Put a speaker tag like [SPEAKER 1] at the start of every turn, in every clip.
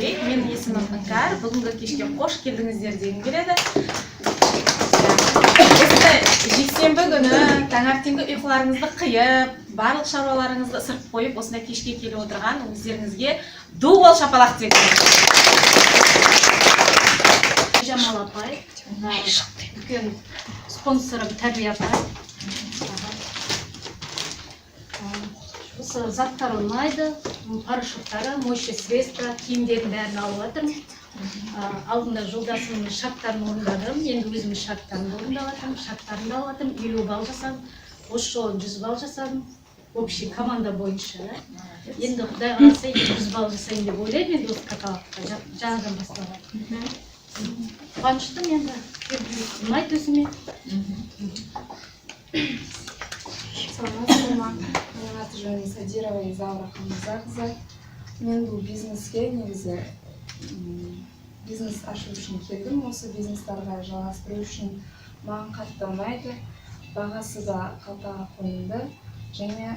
[SPEAKER 1] Менің есімім Іңкәр. Бүгінгі кешке қош келдіңіздер дегім келеді. Осындай жексенбі күні таңертеңгі ұйқыларыңызды қиып, барлық шаруаларыңызды ысырып қойып, осындай кешке келіп отырған өздеріңізге ду бол шапалақ дегім.
[SPEAKER 2] Жамал апай, үлкен спонсорым Тәрбие апай. Осы заттар ұнайды, порошоктары, моющее средство, киімдерін бәрін алып жатырмын. Алдында жолдасымның шарттарын орындадым, енді өзімнің шарттарымды орындап жатырмын, шарттарымды алып жатырмын, 50 балл жасадым, осы жолы 100 балл жасадым, общий команда бойынша. Енді Құдай қаласа 100 балл жасайын деп ойлаймын, енді осы каталогқа жаңадан басталған. Қуаныштым енді, ұнайды өзіме.
[SPEAKER 3] Саламатсыздар. Менің аты жөнім Садирова Изаура Хамзақызы. Мен бұл бизнеске негізі бизнес ашу үшін келдім. Осы бизнестарға жалғастыру үшін маған қатты ұнайды. Бағасы да қалтаға қонымды және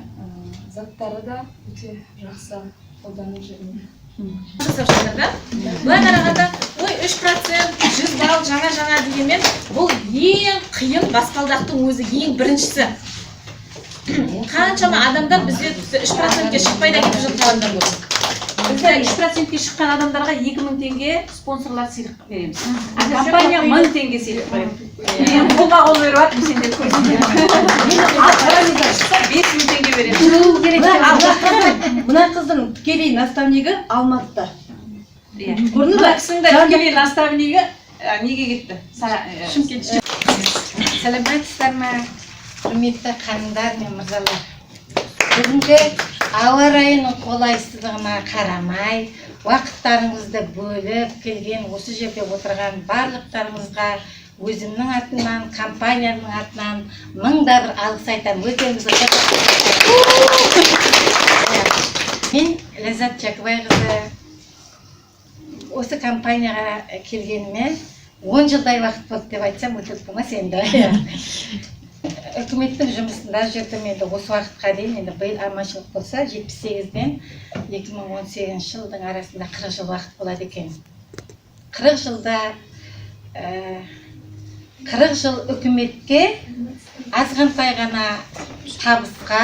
[SPEAKER 3] заттары да өте жақсы қолданып жүрмін.
[SPEAKER 1] Бұлай қарағанда, 3%, 100 балл жаңа дегенмен, бұл ең қиын баспалдақтың өзі ең біріншісі. Қаншама адамдар бізде 3%-ке шықпайда кетіп жатқандар болды.
[SPEAKER 4] Бізде 3%-ке шыққан адамдарға 2000 теңге спонсорлар сыйлық береміз. Компания 1000 теңге сыйлық береміз. Мен қолға қол беріп жатырмын, сендер көрсеңдер. Ал қараңыздар, шықса 5000 теңге береміз.
[SPEAKER 5] Мына қыздың тікелей наставнигі Алматыда.
[SPEAKER 4] Көрдіңіз ба? Кісінің тікелей наставнигі неге кетті? Шымкентке.
[SPEAKER 5] Сәлеметсіздер ме? Құрметті ханымдар мен мырзалар. Бүгінгі ауа райының қолайсыздығына қарамай, уақыттарыңызды бөліп келген осы жерде отырған барлықтарыңызға өзімнің атынан, компанияның атынан мыңда бір алғыс айтамын. Өздеріңізді мен Ләззат Жакыбайқызы осы компанияға келгеніме 10 жылдай уақыт болды деп айтсам өтірік болмас енді. Үкіметтің жұмысында жүрдім, енді осы уақытқа дейін, енді биыл аманшылық болса 78-ден 2018 жылдың арасында 40 жыл уақыт болады екен. 40 жылда 40 жыл үкіметке азғантай ғана табысқа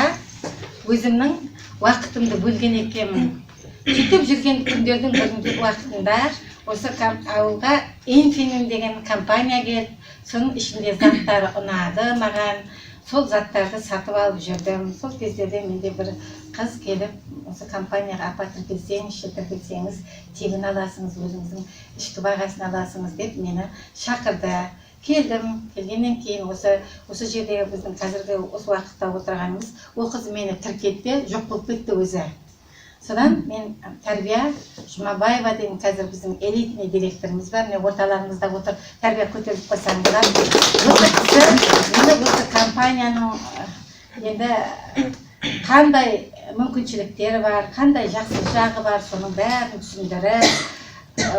[SPEAKER 5] өзімнің уақытымды бөлген екенмін. Сөйтіп жүрген күндердің бірінде уақытында осы ауылға Infinim деген компания келіп, соның ішінде заттары ұнады маған, сол заттарды сатып алып жүрдім. Сол кездерде менде бір қыз келіп, осы компанияға апа тіркелсеңіз, тегін аласыңыз, өзіңіздің ішкі бағасын аласыңыз деп мені шақырды. Келдім, келгеннен кейін осы жердегі біздің қазіргі осы уақытта отырғанымыз, ол қыз мені тіркетті, жоқ болып кетті өзі. Содан мен Тәрбия Жұмабаева деген қазір біздің элитный директорымыз бар, мен орталарыңызда отыр, Тәрбия көтеріп қойсаң болады. Осы компанияның енді қандай мүмкіншіліктері бар, қандай жақсы жағы бар, соның бәрін түсіндіріп,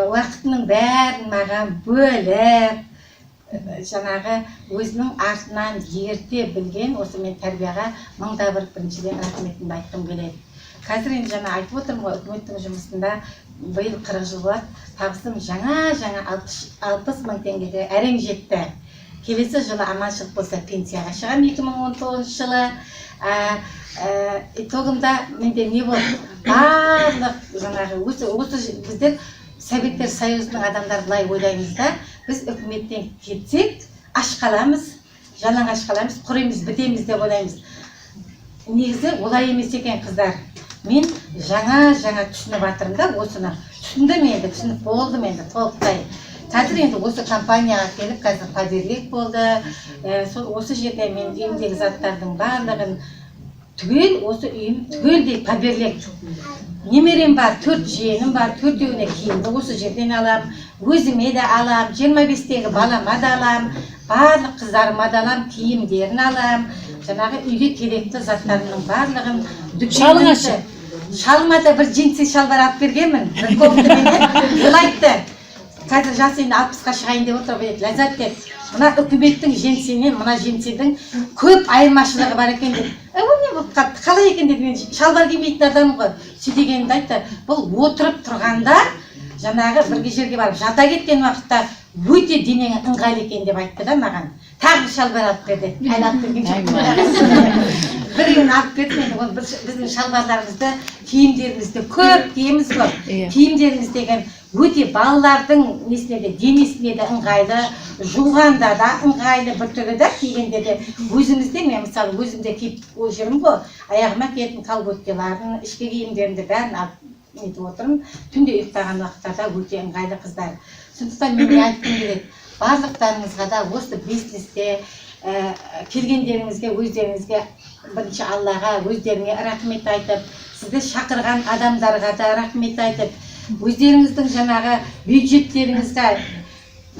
[SPEAKER 5] уақытының бәрін маған бөліп, жаңағы өзінің артынан ерте білген осы мен Тәрбияға мыңда бір біріншіден рахметімді айтқым келеді. Қазір енді жаңа айтып отырмын ғой, үкіметтің жұмысында биыл 40 жыл болады, табысым жаңа 60 мың теңгеге әрең жетті. Келесі жылы аманшылық болса пенсияға шығам 2019 жылы. Итогында менде не болды? Барлық жаңағы осы біздер Советтер Союзының адамдар былай ойлаймыз да, біз үкіметтен кетсек, аш қаламыз, жалаң аш қаламыз, құримыз, бітеміз деп ойлаймыз. Негізі олай емес екен қыздар. Мен жаңа түсініп жатырмын да, осыны түсіндім енді, түсініп болдым енді толықтай. Қазір енді осы компанияға келіп, қазір поверлік болды. Осы жерде мен үйімдегі заттардың барлығын түгел, осы үйім түгелдей поверлік. Немерем бар, 4 жиенім бар, 4-еуіне киімді осы жерден алам, өзіме де алам, 25-тегі балама да алам, барлық қыздарыма да алам, киімдерін алам. Жаңағы үйге керекті заттарының барлығын
[SPEAKER 4] Шалыңашы.
[SPEAKER 3] Шалыма да бір джинсы шалбар алып бергенмін. Бір комплимент. Ол айтты. Қазір жасы енді 60-қа шығайын деп отыр, Ләззат деп. Мына үкіметтің жеңсінен, мына жеңсенің көп айырмашылығы бар екен деп. Қалай екен деп, мен шалбар кимейтін адамым ғой. Сөйтегенімді айтты. Бұл отырып тұрғанда
[SPEAKER 5] жаңағы бір жерге барып жата кеткен уақытта өте денең ыңғайлы екен деп айтты да маған. Тағы шалбар алып берді. Әлі алып берген жоқпын. Бірін алып берді. Енді ол біздің шалбарларымызды, киімдерімізді көп киеміз ғой. Киімдеріміз деген өте балалардың несіне де, денесіне де ыңғайлы, жуғанда да ыңғайлы бір түрлі де кигенде де. Өзімізде, мен мысалы өзімде киіп жүрмін ғой. Аяғыма киетін колготкаларын, ішкі киімдерімді бәрін алып нетіп отырмын. Түнде ұйықтаған уақыттарда өте ыңғайлы қыздар. Сондықтан мен айтқым келеді. Барлықтарыңызға да осы бизнесте келгендеріңізге, өздеріңізге бірінші Аллаға, өздеріңе рахмет айтып, сізді шақырған адамдарға да рахмет айтып, өздеріңіздің жаңағы бюджеттеріңізге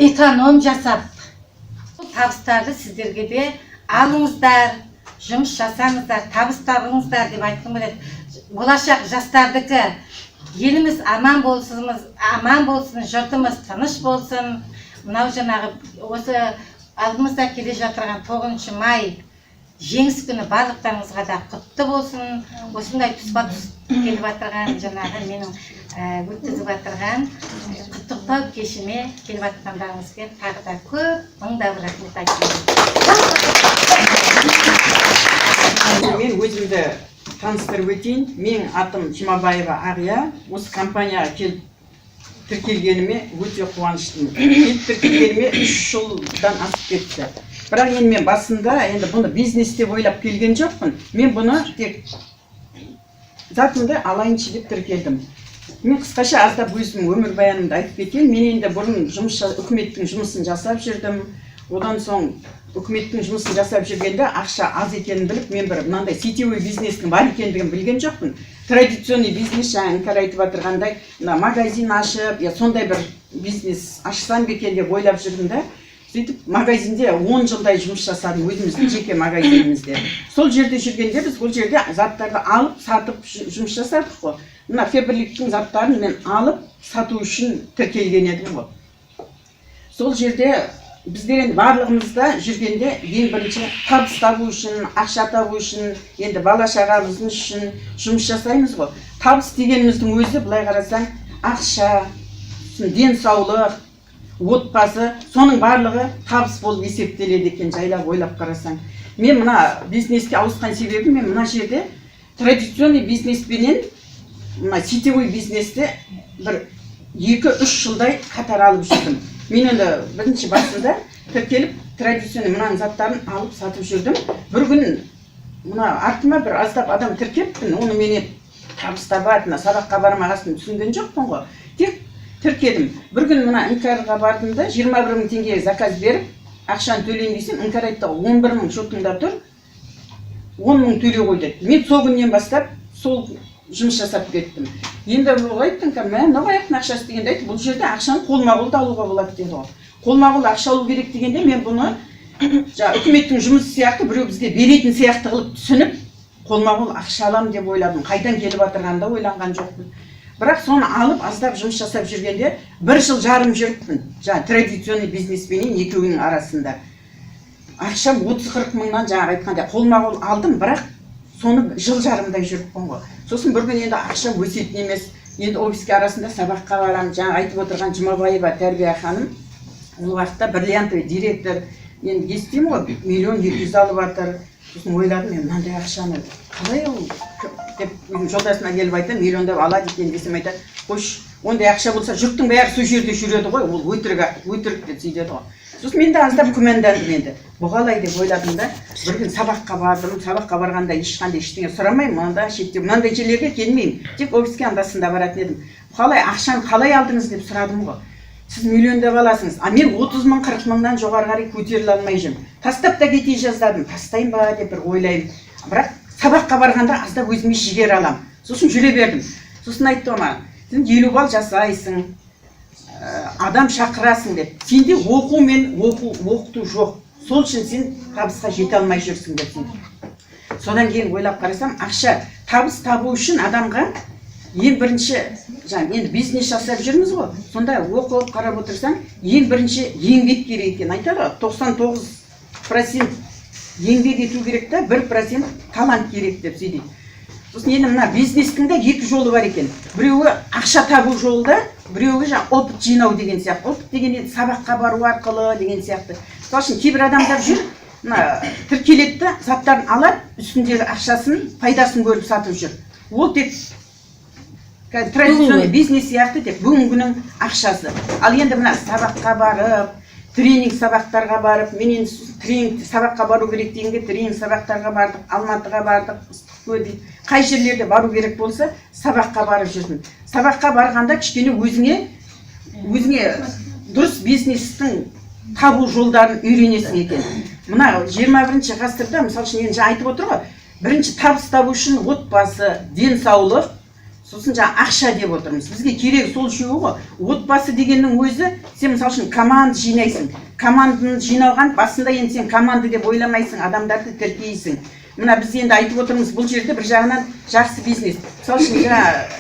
[SPEAKER 5] эконом жасап, табыстарды сіздерге де алыңыздар, жұмыс жасаңыздар, табыс табыңыздар деп айтқым келеді. Болашақ жастардікі, еліміз аман болсын, жұртымыз тыныш болсын. Мынау жаңағы осы алдымызда келе жатырған 9 май жеңіс күні барлықтарыңызға да құтты болсын. Осындай тұспа-тұс келіп жатырған жаңағы менің өткізіп жатырған құттықтау кешіме келіп жатқандарыңызға тағы да көп мыңдап рахмет айтамын.
[SPEAKER 6] Мен өзімді таныстырып өтейін. Менің атым Жұмабаева Ағия. Осы компанияға келіп тіркелгеніме өте қуаныштымын. Тіркелгеніме 3 жылдан асып кетті. Бірақ енді мен басында бұны бизнес деп ойлап келген жоқпын. Мен бұны тек затымды алайыншы деп тіркелдім. Мен қысқаша аздап өзім өмірбаянымды айтып кетейін. Мен енді бұрын үкіметтің жұмысын жасап жүрдім. Одан соң үкіметтің жұмысын жасап жүргенде ақша аз екенін біліп, мен бір мынандай сетевой бизнестің бар екендігін білген жоқпын. Традиционный бизнес, жаңа Іңкәр айтып отырғандай, магазин ашып, сондай бір бизнес ашсам екен деп ойлап жүрдім да. Сөйтіп магазинде 10 жылдай жұмыс жасадым, өзіміздің жеке магазинімізде. Сол жерде жүргенде біз бұл жерде заттарды алып, сатып жұмыс жасадық қой. Мына Фаберликтің заттарын мен алып, сату үшін тіркелген едім ғой. Сол жерде біздер енді барлығымызда жүргенде ең бірінші табыс табу үшін, ақша табу үшін, енді бала шағамыз үшін жұмыс жасаймыз ғой. Табыс дегеніміздің өзі былай қарасаң, ақша, денсаулық, отбасы, соның барлығы табыс болып есептеледі екен, жайлап ойлап қарасаң. Мен мына бизнеске ауысқан себебім, мен мына жерде традиционный бизнеспенен мына сетевой бизнесте бір 2-3 жылдай қатар алып жүрдім. Мен енді бірінші басында тіркеліп традиционный мынаның заттарын алып сатып жүрдім. Бір күн мына артыма бір аздап адам тіркеппін, оны менен табыс табатына, сабаққа бармағасын түсінген жоқпын ғой. Тек тіркедім. Бір күн мына Іңкәрға бардым да 21 мың теңге заказ беріп, ақшаны төлейін десем, Іңкәр айтты, 11 мың шотыңда тұр, 10 мың төле қой деді. Мен сол күннен бастап сол жұмыс жасап кеттім. Енді ол айтты, Ноғаяқтың ақшасы дегенде айтты, бұл жерде ақшаны қолма-қолда алуға болады деді ғой. Қолма-қол ақша алу керек дегенде мен бұны үкіметтің жұмысы сияқты біреу бізге беретін сияқты қылып түсініп, қолма-қол ақша алам деп ойладым. Қайдан келіп жатырғанда ойланған жоқпын. Бірақ соны алып, аздап жұмыс жасап жүргенде 1 жыл жарым жүріппін. Традиционный бизнеспенен екеуінің арасында. Ақшам 30-40 мыңнан айтқанда қолма-қол алдым, бірақ соны жыл жарымдай жүріппін ғой. Сосын бір күн енді ақшам өсетін емес. Енді офиске арасында сабаққа барам, айтып отырған Жұмабаева Тәрбия ханым, ол уақытта бриллиантовый директор, енді естимін ғой, 1,2 миллион алып жатыр. Сосын ойладым, мен мынандай ақшаны қалай ол деп жолдасына келіп айтам, миллиондап алады екен десем айтады, қош, ондай ақша болса жұрттың бәрі сол жерде жүреді ғой, ол өтірік деп сөйдеді ғой. Сосын мен де аздап күмәндандым енді. Бұғалай деп ойладым да, бір күн сабаққа бардым, сабаққа барғанда ешқандай ештеңе сұрамаймын, мынандай шетте, мынандай жерлерге келмеймін. Тек офиске анда-санда баратын едім. Бұғалай ақшаны қалай алдыңыз деп сұрадым ғой. Сіз миллиондап аласыңыз, а мен 30 мың, 40 мыңнан жоғары қарай көтеріле алмай жүрмін. Тастап та кете жаздадым, тастайын ба деп бір ойлаймын. Бірақ сабаққа барғанда аздап өзіме жігер алам. Сосын жүре бердім. Сосын айтты маған, сен 50 балл жасайсың, адам шақырасың деп. Сенде оқу мен оқыту жоқ. Сол үшін сен табысқа жете алмай жүрсің деп сен. Содан кейін ойлап қарасам, ақша табыс табу үшін адамға ең бірінші, енді бизнес жасап жүрміз ғой. Сонда оқып қарап отырсаң, ең бірінші еңбек керек екен. Айтады, 99% еңбек ету керек та, 1% талант керек деп сөйлейді. Сосын енді мына бизнестің де 2 жолы бар екен. Біреуі ақша табу жолы да, біреуі жаңағы опыт жинау деген сияқты. Опыт деген енді сабаққа бару арқылы деген сияқты. Мысалы үшін кейбір адамдар жүр, мына тіркеледі, заттарын алады, үстіндегі ақшасын, пайдасын көріп сатып жүр. Ол тек традиционный бизнес сияқты, тек бүгінгінің ақшасы. Ал енді мына сабаққа барып, тренинг сабақтарға барып, мен енді тренинг сабаққа бару керек дегенде тренинг сабақтарға бардық, Алматыға бардық, Ыстықкөл, қай жерлерде бару керек болса, сабаққа барып жүрдім. Сабаққа барғанда кішкене өзіңе дұрыс бизнестің табу жолдарын үйренесің екен. Мына 21-ші ғасырда, мысалы үшін енді айтып отыр ғой, бірінші табыс табу үшін отбасы, денсаулық, сосын ақша деп отырмыз. Бізге керек сол үшеуі ғой. Отбасы дегеннің өзі, сен мысалы үшін команда жинайсың. Команданы жиналған, басында енді сен команда деп ойламайсың, адамдарды тіркейсің. Мына біз енді айтып отырмыз, бұл жерде бір жағынан жақсы бизнес. Мысалы үшін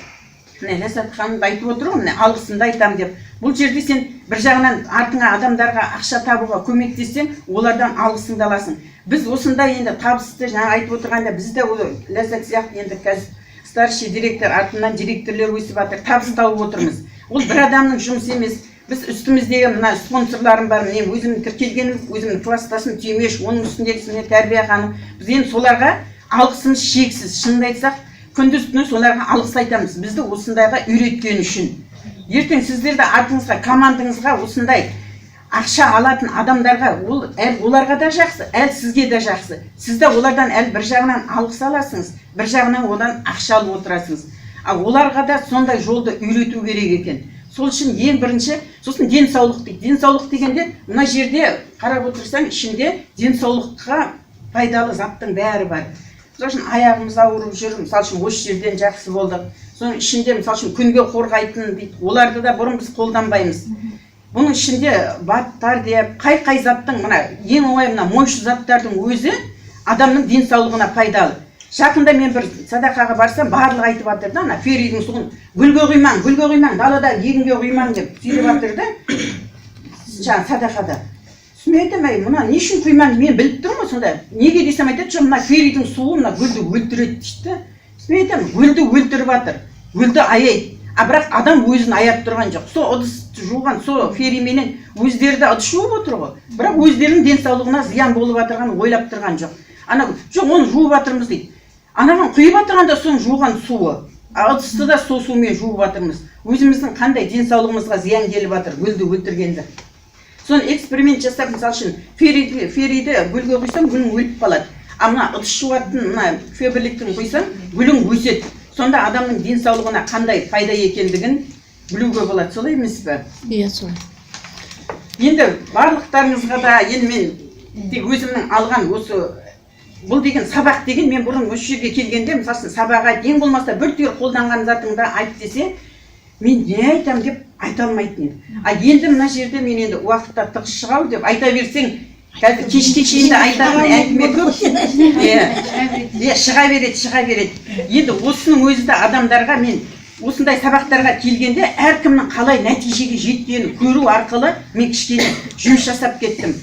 [SPEAKER 6] Ләззат ханым айтып отыр ғой, алғысымды айтам деп. Бұл жерде сен бір жағынан артыңа адамдарға ақша табуға көмектессең, олардан алғысыңды аласың. Біз осындай енді табысты айтып отырғанда, бізде Ләззат сияқты енді қазір старший директор, артынан директорлер өсіп жатыр, табыс тауып отырмыз. Ол бір адамның жұмысы емес. Біз үстіміздегі мына спонсорларым бар, мен өзімнің тіркелгенім, өзімнің класстасым Түймеш, оның үстіндегісіне Тәрбия ханым. Біз енді соларға алғысымыз шексіз. Шынымды айтсақ, күндіз-түні соларға алғыс айтамыз. Бізді осындайға үйреткен үшін. Ертең сіздерді артыңызға, командаңызға осындай ақша алатын адамдарға оларға да жақсы, сізге де жақсы. Сізді олардан бір жағынан алғыс аласыңыз, бір жағынан одан ақша алып отырасыңыз. Оларға да сондай жолды үйрету керек екен. Сол үшін ең бірінші, сосын денсаулық дейді. Денсаулық дегенде, мына жерде қарап отырсаң, ішінде денсаулыққа пайдалы заттың бәрі бар. Мысалы үшін аяғымыз ауырып жүр, мысалы үшін осы жерден жақсы болдық. Соның ішінде мысалы үшін күнге қорғайтын дейді. Оларды да бұрын біз қолданбаймыз. Бұның ішінде баттар деп, қай заттың, мына ең оңай мына мойшы заттардың өзі адамның денсаулығына пайдалы. Жақында мен бір садақаға барсам, барлығы айтып жатыр да, ана ферридің суын гүлге құймаң, далада егінге құймаң деп сөйлеп жатыр да. Жаңа садақада. Мен айтам, мына не үшін құймаң, мен біліп тұрмын сонда. Неге десем айтады, жоқ мына ферридің суы мына гүлді өлтіреді дейді. Мен айтам, гүлді өлтіріп жатыр, гүлді аяйды. Бірақ адам өзін аяп тұрған жоқ. Сол ыдыс жуған, сол феррименен өздері де ыдыс жуып отыр ғой. Бірақ өздерінің денсаулығына зиян болып жатырғанын ойлап тұрған жоқ. Жоқ, оны жуып жатырмыз дейді. Анаған құйып жатырғанда соның жуған суы. Ыдысты да сол сумен жуып жатырмыз. Өзіміздің қандай денсаулығымызға зиян келіп жатыр, гүлді өлтіргенді. Соны эксперимент жасап, мысалы үшін ферриді гүлге құйсаң, гүлің өліп қалады. Мына ыдыс жуатын, мына феберліктің құйсаң, гүлің өседі. Сонда адамның денсаулығына қандай пайда екендігін білуге болады, солай емес пе?
[SPEAKER 7] Иә, солай.
[SPEAKER 6] Енді барлықтарыңызға да, енді мен тек өзімнің алған осы, бұл деген сабақ деген, мен бұрын осы жерге келгенде, мысалы сабаға ең болмаса бір түйір қолданған затыңды айт десе, мен не айтам деп айта алмайтын едім. Енді мына жерде мен енді уақытта тығыз шығау деп айта берсең, қазір кешке шейін айтатын әңгіме көп. Шыға береді. Енді осының өзі де адамдарға, мен осындай сабақтарға келгенде әркімнің қалай нәтижеге жеткенін көру арқылы мен кішкене жұмыс жасап кеттім.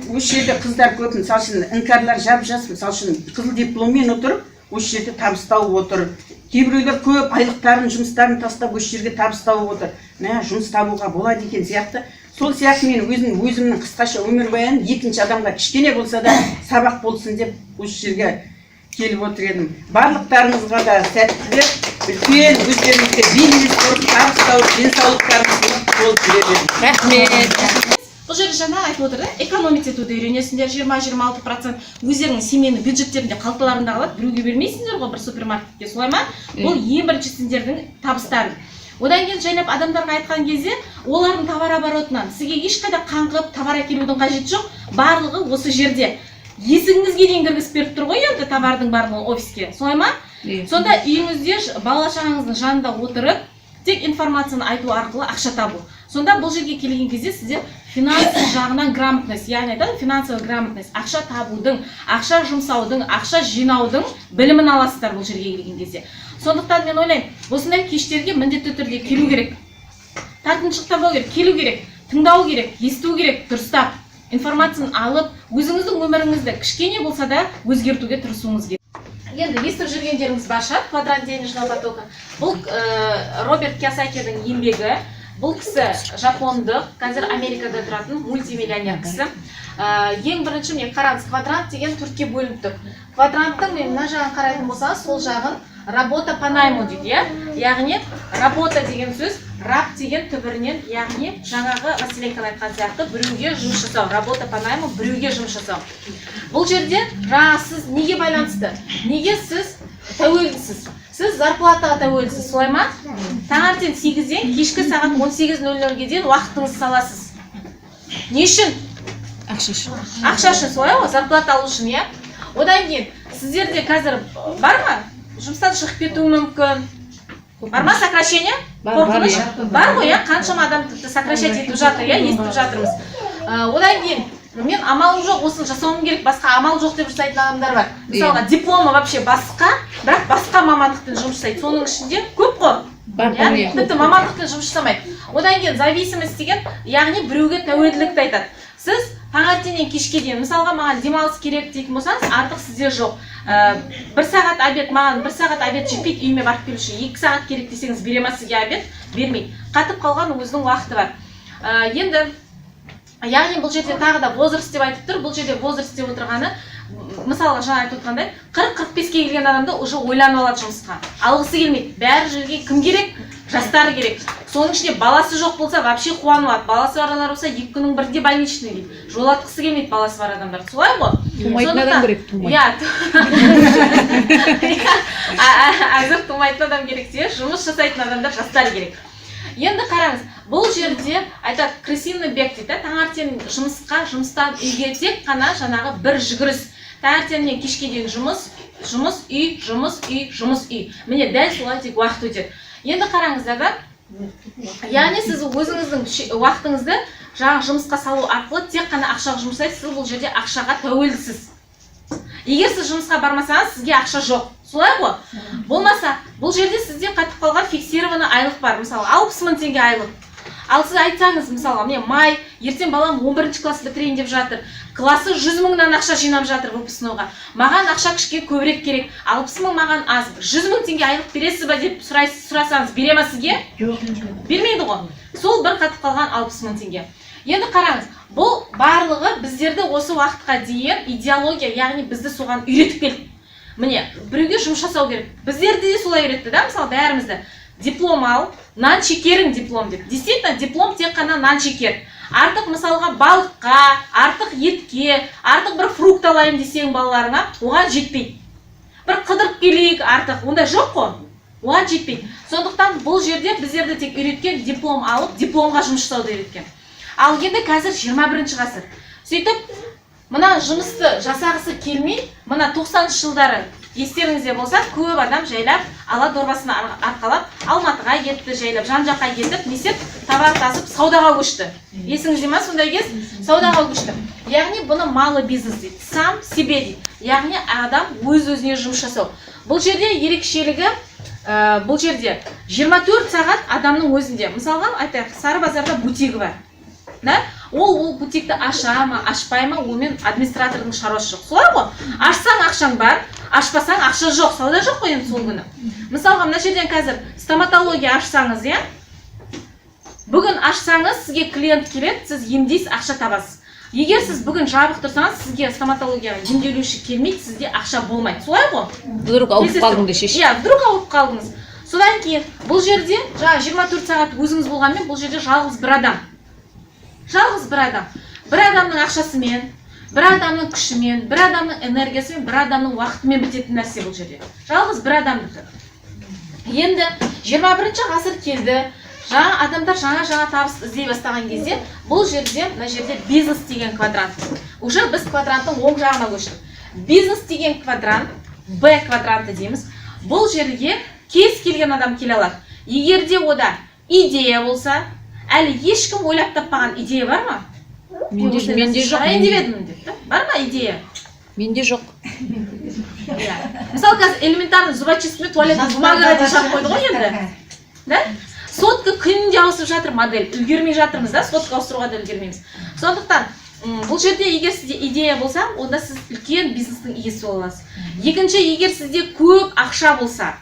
[SPEAKER 6] Осы жерде қыздар көп, мысалы үшін іңкәрлар жап-жас, мысалы үшін қызыл дипломмен отырып, осы жерде табыс тауып отыр. Кейбіреулер көп айлықтарын, жұмыстарын тастап осы жерге табыс тауып отыр. Жұмыс табуға болады екен сияқты. Сол сияқты мен өзімнің қысқаша өмірбаянын екінші адамға кішкене болса да сабақ болсын деп осы жерге келіп отыр едім. Барлықтарыңызға да сәттілік, үлкен өздеріңізге бизнес құрып, табыс тауып, денсаулықтарыңыз болып жүре беріңіз.
[SPEAKER 7] Рахмет.
[SPEAKER 1] Бұл жерде жаңа айтып отыр, экономить етуді үйренесіңдер, 20-26% өздерінің семейный бюджеттерінде қалталарында қалады, біреуге бермейсіңдер ғой бір супермаркетке, солай ма? Бұл ең бірінші сендердің табыстарың. Одан кейін жайлап адамдарға айтқан кезде, олардың товар оборотынан сізге ешқайда қаңғып товар әкелудің қажеті жоқ, барлығы осы жерде. Есігіңізге дейін кіргізіп беріп тұр ғой енді товардың барлығы офиске, солай ма? Сонда үйіңізде бала-шағаңыздың жанында отырып, тек информацияны айту арқылы ақша табу. Сонда бұл жерге келген кезде сіздер финансы жағынан грамотность, яғни айтады финансовый грамотность, ақша табудың, ақша жұмсаудың, ақша жинаудың білімін аласыздар бұл жерге келген кезде. Сондықтан мен ойлаймын, осындай кештерге міндетті түрде келу керек. Тартыншақтап болу керек, келу керек, тыңдау керек, есту керек, дұрыстап, информацияны алып, өзіңіздің өміріңізді кішкене болса да өзгертуге тырысуыңыз керек. енді естіп жүргендеріңіз бар шығар, квадрат денежного потока. Бұл Роберт Кийосакидің еңбегі. Бұл кісі жапондық, қазір Америкада тұратын мультимиллионер кісі. Ең бірінші мен қараңыз, квадрант деген төртке бөлініп тұр. Квадранттың мен мына жағын қарайтын болсаңыз, сол жағын работа по найму дейді, яғни работа деген сөз раб деген түбірінен, яғни жаңағы Василенко айтқан сияқты біреуге жұмыс жасау, работа по найму біреуге жұмыс жасау. Бұл жерде сіз неге байланысты? Неге сіз тәуелдісіз? Сіз зарплатаға тәуелдісіз, солай ма? Таңертең 8-ден кешкі сағат 18:00-ге дейін уақытыңызды саласыз. Не үшін? Ақша үшін, солай ғой, зарплата алу үшін, иә? Одан кейін сіздерде қазір бар ма? Жұмыстан шығып кетуі мүмкін. Бар ма сокращение? Қорқыныш? Бар ғой, иә? Қаншама адам тіпті сокращать етіп жатыр, иә? Естіп жатырмыз. Одан кейін мен амалым жоқ, осыны жасауым керек, басқа амал жоқ деп жасайтын адамдар бар. Мысалға, дипломы вообще басқа, бірақ басқа мамандықпен жұмыс жасайды. Соның ішінде көп қой. Тіпті мамандықпен жұмыс жасамайды. Одан кейін зависимость деген, яғни біреуге тәуелділікті айтады. Сіз таңертеңнен кешке дейін, мысалға маған демалыс керек дейтін болсаңыз, артық сізде жоқ. 1 сағат обед, маған 1 сағат обед жетпейді, үйіме барып келу үшін 2 сағат керек десеңіз, бере ма сізге обед? Бермейді. Қатып қалған өзінің уақыты бар. Енді яғни бұл жерде тағы да возраст деп айтып тұр. Бұл жерде возраст деп отырғаны, мысалға жаңа айтып отырғандай, 40-45-ке келген адамды уже ойланып алады жұмысқа. Алғысы келмейді. Бәрі жерге кім керек? Жастары керек. Соның ішінде баласы жоқ болса, вообще қуанады. Баласы бар адамдар болса, 2 күннің бірінде больничный дейді. Жолатқысы келмейді баласы бар адамдар. Солай ғой?
[SPEAKER 7] Тумайтын адам керек, тумайды.
[SPEAKER 1] Иә. Әзір тумайтын адам керек те, жұмыс жасайтын адамдар жастар керек. Енді қараңыз, бұл жерде айтады, крысиный бег дейді, таңертең жұмысқа, жұмыстан үйге тек қана жаңағы бір жүгіріс. Таңертеңнен кешке дейін жұмыс, үй. Міне дәл солай тек уақыт өтеді. Енді қараңыздар да, яғни сіз өзіңіздің уақытыңызды жаңа жұмысқа салу арқылы тек қана ақшаға жұмсайсыз, сіз бұл жерде ақшаға тәуелдісіз. Егер сіз жұмысқа бармасаңыз, сізге ақша жоқ. Солай ғой? Болмаса, бұл жерде сізде қатып қалған фиксированный айлық бар. Мысалы, 60.000 теңге айлық. Ал сіз айтсаңыз, мысалға, мен май, ертең балам 11-ші класс бітірейін деп жатыр. Классы 100.000-нан ақша жинап жатыр выпускнойға. Маған ақша кішке көбірек керек. 60.000 маған аз. 100.000 теңге айлық бересіз ба деп сұрасаңыз, бере ма сізге? Бермейді ғой. Сол бір қатып қалған 60.000 теңге. Енді қараңыз, бұл барлығы біздерді осы уақытқа дейін идеология, яғни бізді соған үйретіп келді. Міне, біреуге жұмыс жасау керек. Біздерді де солай үйретті, да, мысалы, бәрімізді. Диплом ал, нан шекерің диплом деп. Действительно, диплом тек қана нан шекер. Артық мысалға балыққа, артық етке, артық бір фрукт алайын десең балаларыңа, оған жетпейді. Бір қыдырып келейік артық, ондай жоқ қой. Оған жетпейді. Сондықтан бұл жерде біздерді тек үйреткен диплом алып, дипломға жұмыс жасауды үйреткен. Ал енді қазір 21-ші ғасыр. Сөйтіп, мына жұмысты жасағысы келмей, мына 90-шы жылдары естеріңізде болса, көп адам жайлап, ала дорбасын арқалап, Алматыға кетті, жайлап, жан-жаққа кетіп, несеп, товар тасып, саудаға көшті. Есіңізде ма сондай кез? Саудаға көшті. Яғни бұны малы бизнес дейді, сам себе дейді. Яғни адам өз-өзіне жұмыс жасау. Бұл жерде ерекшелігі, бұл жерде 24 сағат адамның өзінде. Мысалға, айтайық, Сары базарда бутигі бар. Ол бутикті аша ма, ашпай ма, онымен администратордың шаруасы жоқ. Солай ғой? Ашсаң ақшаң бар, ашпасаң ақша жоқ, сауда жоқ қой енді сол күні. Мысалға, мына жерден қазір стоматология ашсаңыз, иә? Бүгін ашсаңыз, сізге клиент келеді, сіз емдейсіз, ақша табасыз. Егер сіз бүгін жабық тұрсаңыз, сізге стоматологияға емделуші келмейді, сізде ақша болмайды. Солай ғой?
[SPEAKER 7] Вдруг ауырып қалдыңды шеш.
[SPEAKER 1] Иә, вдруг ауырып қалдыңыз. Содан кейін бұл жерде 24 сағат өзіңіз болғанмен, бұл жерде жалғыз бір адам. Жалғыз бір адам. Бір адамның ақшасымен, бір адамның күшімен, бір адамның энергиясымен, бір адамның уақытымен бітетін нәрсе бұл жерде. Жалғыз бір адамдікі. Енді 21-ші ғасыр келді. Жаңа адамдар жаңа табыс іздей бастаған кезде, бұл жерде, мына жерде бизнес деген квадрант. Уже біз квадранттың оң жағына көштік. Бизнес деген квадрант, Б квадранты дейміз. Бұл жерге кез келген адам келе алады. Егер де ода идея болса, әлі ешкім ойлап таппаған идея бар ма?
[SPEAKER 7] Менде жоқ.
[SPEAKER 1] Бар ма идея?
[SPEAKER 7] Менде жоқ.
[SPEAKER 1] Мысалы, қазір элементарный зубочисткамен туалеттің бумагаға дейін жап қойды ғой енді. Сотка күнінде ауысып жатыр модель. Үлгермей жатырмыз да, сотка ауыстыруға да үлгермейміз. Сондықтан бұл жерде егер сізде идея болса, онда сіз үлкен бизнестің иесі бола аласыз. Екінші, егер сізде көп ақша болса,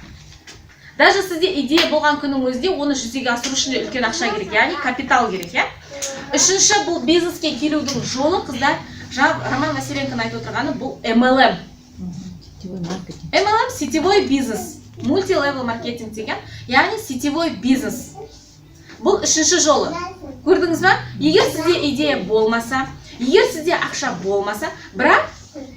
[SPEAKER 1] даже сізде идея болған күннің өзінде оны жүзеге асыру үшін де үлкен ақша керек, яғни капитал керек, иә. Үшінші, бұл бизнеске келудің жолы, қыздар, Роман Василенконың айтып отырғаны, бұл MLM. MLM сетевой бизнес, мультилевел маркетинг деген, яғни сетевой бизнес. Бұл үшінші жолы. Көрдіңіз ба? Егер сізде идея болмаса, егер сізде ақша болмаса, бірақ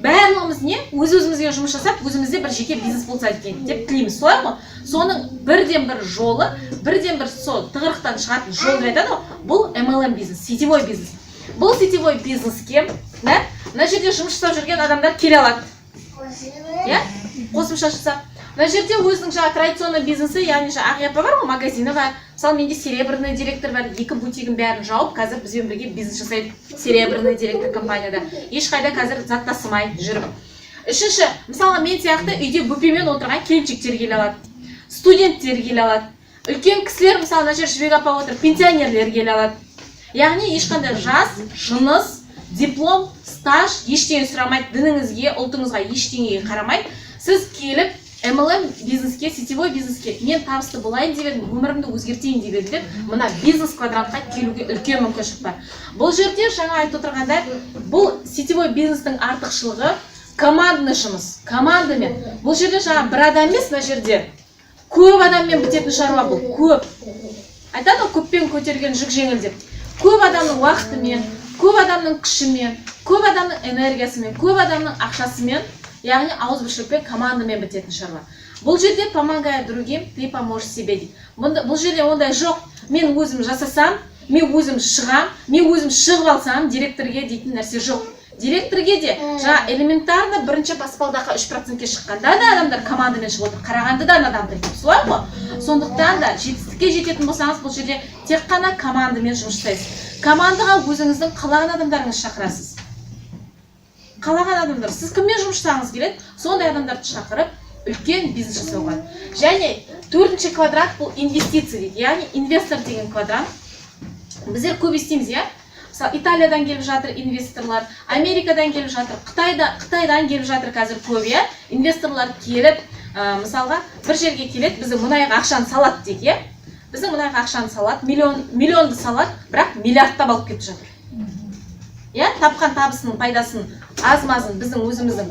[SPEAKER 1] бәріміз не? Өз-өзімізге жұмыс жасап, өзімізде бір жеке бизнес болса екен деп тілейміз, солай ма? Соның бірден бір жолы, бірден бір сол тығырықтан шығатын жол айтады ғой, бұл MLM бизнес, сетевой бизнес. Бұл сетевой бизнеске, мына жерде жұмыс жасап жүрген адамдар келе алады. Иә? Қосымша жасап. Мына жерде өзінің жаңа традиционный бизнесі, яғни ақ япа бар ғой, магазині бар. Мысалы, менде серебряный директор бар, 2 бутигін бәрін жауып, қазір бізбен бірге бизнес жасайды серебряный директор компанияда. Ешқайда қазір заттасымай жүріп. Үшінші, мысалы, мен сияқты үйде бүпемен отырған келіншектер келе алады, студенттер келе алады. Үлкен кісілер, мысалы, мына жер Жібек апа отыр, пенсионерлер келе алады. Яғни ешқандай жас, жыныс, диплом, стаж ештеңе сұрамайды, дініңізге, ұлтыңызға ештеңеге қарамайды. Сіз келіп MLM бизнеске, сетевой бизнеске мен табысты болайын деп едім, өмірімді өзгертейін деп едім, мына бизнес квадрантқа келуге үлкен мүмкіншілік бар. Бұл жерде жаңа айтып отырғандай, бұл сетевой бизнестің артықшылығы командный жұмыс, командамен. Бұл жерде жаңа бір адам емес, мына жерде көп адаммен бітетін шаруа бұл, көп. Айтады ғой, көппен көтерген жүк жеңіл деп. Көп адамның уақытымен, көп адамның күшімен, көп адамның энергиясымен, көп адамның ақшасымен, яғни ауызбіршілікпен командамен бітетін шаруа. Бұл жерде помогая другим, ты поможешь себе дейді. Бұл жерде ондай жоқ. Мен өзім жасасам, мен өзім шығам, мен өзім шығып алсам, директорге дейтін нәрсе жоқ. Директорге де жаңа элементарно бірінші баспалдаққа 3%-ке шыққанда да адамдар командамен шығып отыр. Қарағандыда адамдар деп, солай ғой? Сондықтан да жетістікке жететін болсаңыз, бұл жерде тек қана командамен жұмыс жасайсыз. Командаға өзіңіздің қалаған адамдарыңызды шақырасыз. Қалаған адамдар, сіз кіммен жұмыс жасағыңыз келеді, сондай адамдарды шақырып, үлкен бизнес жасауға. Және 4-ші квадрат бұл инвестиция дейді, яғни инвестор деген квадрат. Біздер көп естиміз, иә? Мысалы, Италиядан келіп жатыр инвесторлар, Америкадан келіп жатыр, Қытайдан келіп жатыр қазір көп, иә? Инвесторлар келіп, мысалға, бір жерге келеді, біздің мұнайға ақшаны салады дейік, иә? Біздің мұнайға ақшаны салады, миллионды салады, бірақ миллиардтап алып кетіп жатыр. Иә, тапқан табысының пайдасын аз-мазын біздің өзіміздің